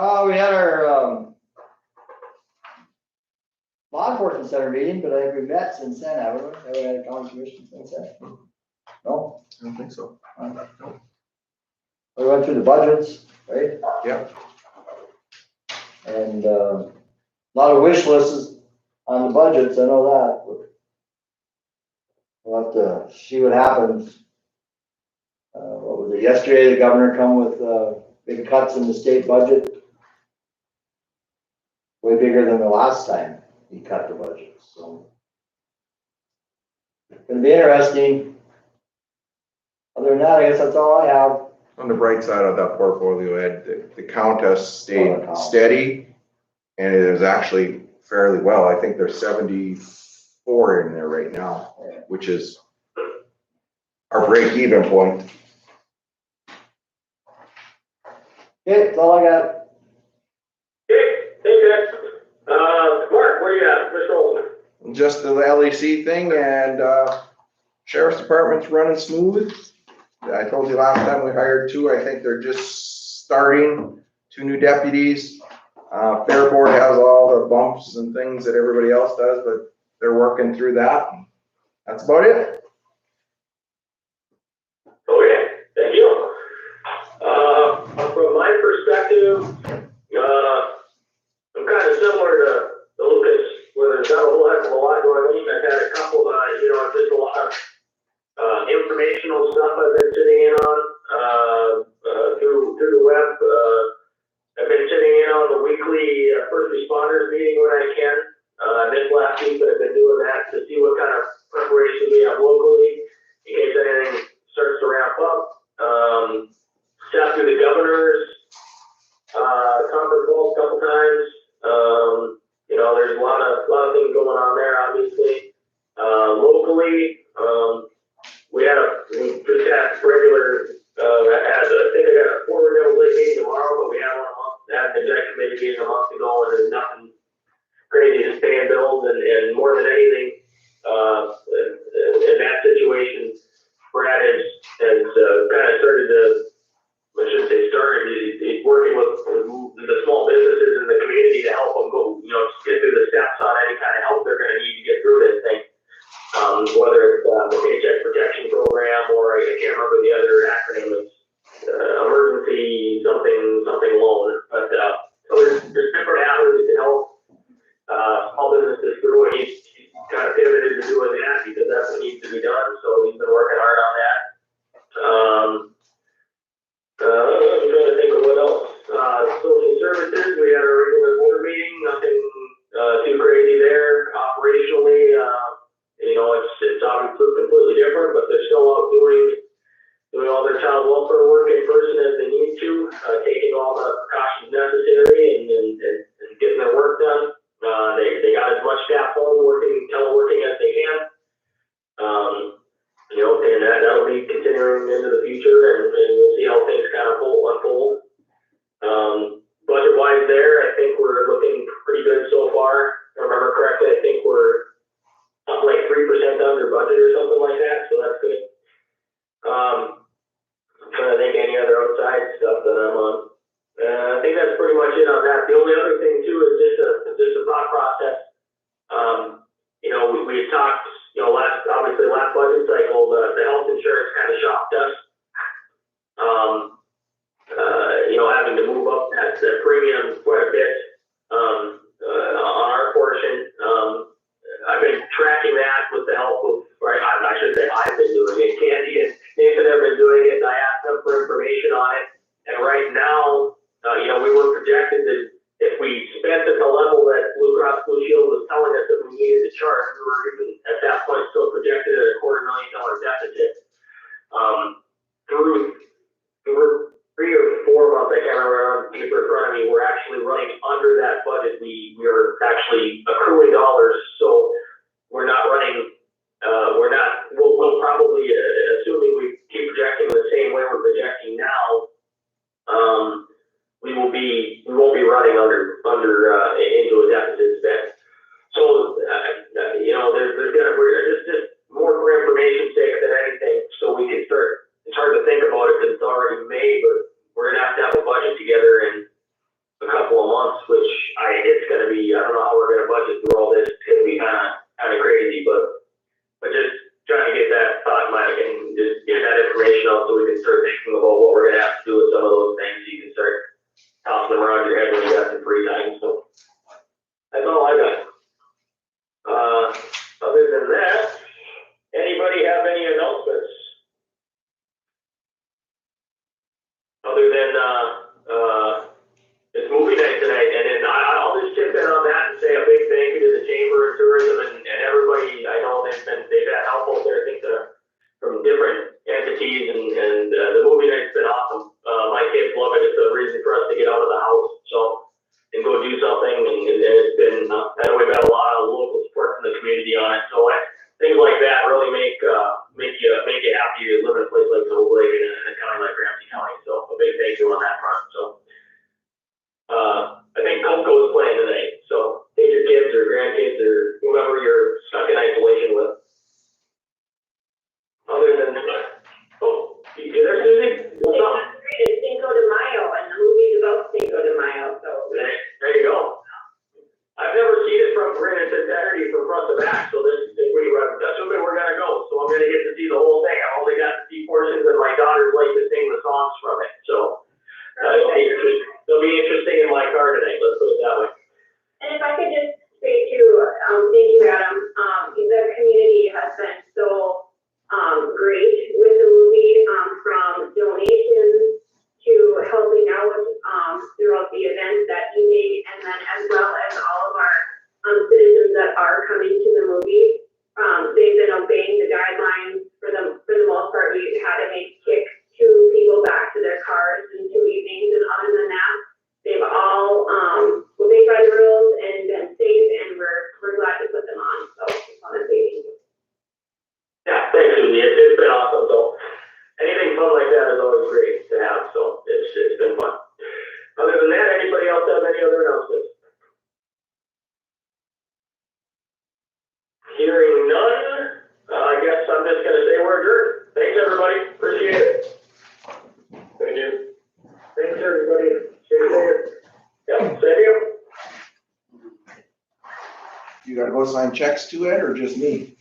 We had our, law enforcement center meeting, but I think we've met since then, haven't we? Have we had a county commission since then? No? I don't think so. We went through the budgets, right? Yeah. And, a lot of wish lists on the budgets, I know that. But we'll have to see what happens. What was it, yesterday the governor come with, big cuts in the state budget. Way bigger than the last time he cut the budget, so. Gonna be interesting. Other than that, I guess that's all I have. On the bright side of that portfolio, Ed, the count has stayed steady, and it is actually fairly well. I think there's 74 in there right now, which is our break-even point. Okay, that's all I got. Okay, thanks, Ed. Mark, where you at? Mr. Olson? Just the LEC thing, and Sheriff's Department's running smooth. I told you last time we hired 2. I think they're just starting, 2 new deputies. Fair Board has all the bumps and things that everybody else does, but they're working through that. That's about it. Okay, thank you. From my perspective, I'm kind of similar to Lucas, where there's not a whole heck of a lot going on. I've had a couple, just a lot of informational stuff I've been sitting in on through the web. I've been sitting in on the weekly first responders meeting when I can. I missed last week, but I've been doing that to see what kind of preparation we have locally in case anything starts to ramp up. Sat through the governor's conference call a couple times. There's a lot of things going on there, obviously. Locally, we just had regular, I think I got a forward Devil Lake meeting tomorrow, but we had one a month, had an executive committee meeting a month ago, and there's nothing crazy, just paying bills, and more than anything, in that situation, Brad has kind of started to, I shouldn't say started, he's working with the small businesses in the community to help them go, get through the steps on any kind of help they're going to need to get through this thing. Whether it's the Paycheck Protection Program or I can't remember the other acronym, it's emergency something loan. But so there's different avenues to help small businesses through, and he's kind of pivoted to doing that because that's what needs to be done. So he's been working hard on that. I'm trying to think of what else. Social services, we had a regular board meeting, nothing too crazy there. Operationally, it's obviously completely different, but they're still out doing all their child welfare work in person as they need to, taking all the precautions necessary and getting their work done. They got as much staff home teleworking as they can. And that'll be continuing into the future, and we'll see how things kind of unfold. Budget-wise there, I think we're looking pretty good so far. If I remember correctly, I think we're up like 3% under budget or something like that, so that's good. I'm trying to think any other outside stuff that I'm on. I think that's pretty much it on that. The only other thing too is just a thought process. We had talked, last budget cycle, the health insurance kind of shocked us. Having to move up that premium quite a bit on our portion. I've been tracking that with the help of, I should say I've been doing it. Candy and Nathan have been doing it, and I asked them for information on it. And right now, we were projected that if we spent at the level that Blue Cross Blue Shield was telling us that we needed to charge, we were even at that point still projected at a $250,000 deficit. Through 3 or 4 months, I can't remember on paper in front of me, we're actually running under that budget. We're actually accruing dollars, so we're not running, we'll probably, assuming we keep projecting the same way we're projecting now, we won't be running under into a deficit spend. So, we're just more for information's sake than anything, so we can start. It's hard to think about it because it's already May, but we're gonna have to have a budget together in a around your head when you got some free time, so. That's all I got. Other than that, anybody have any announcements? Other than, it's movie night tonight, and then I'll just chip in on that and say a big thank you to the Chamber of Tourism and everybody. I know they've had help out there, I think, from different entities, and the movie night's been awesome. My kids love it. It's a reason for us to get out of the house, so, and go do something, and it's been, I know we've got a lot of local support from the community on it, so things like that really make you happy to live in a place like Silver Lake in a county like Ramsey County, so a big thank you on that front, so. I think Coco's playing tonight, so take your kids or grandkids or whoever you're stuck in isolation with. Other than, oh, you there, Susie? What's up? It's Cinco de Mayo, and the movie's about Cinco de Mayo, so. There you go. I've never seen it from Granite to Saturday from front to back, so that's assuming we're gonna go, so I'm gonna get to see the whole thing. I've only got to see portions, and my daughters like to sing the songs from it, so. It'll be interesting in my car today, let's put it that way. And if I could just say too, thank you, Adam, the community has been so, great with the movie, from donations to helping out, throughout the events that you make, and then as well as all of our, citizens that are coming to the movie. They've been obeying the guidelines for the most part. We had to kick 2 people back to their cars in 2 evenings, and other than that, they've all, obeyed by the rules and been safe, and we're glad to put them on, so just want to say thank you. Yeah, thanks, Susie, it's been awesome, so anything fun like that is always great to have, so it's been fun. Other than that, anybody else have any other announcements? Hearing none, I guess I'm just gonna say we're adjourned. Thanks, everybody, appreciate it. Thank you. Thanks, everybody. See you later. Yeah, same here. You gotta go sign checks to it or just me?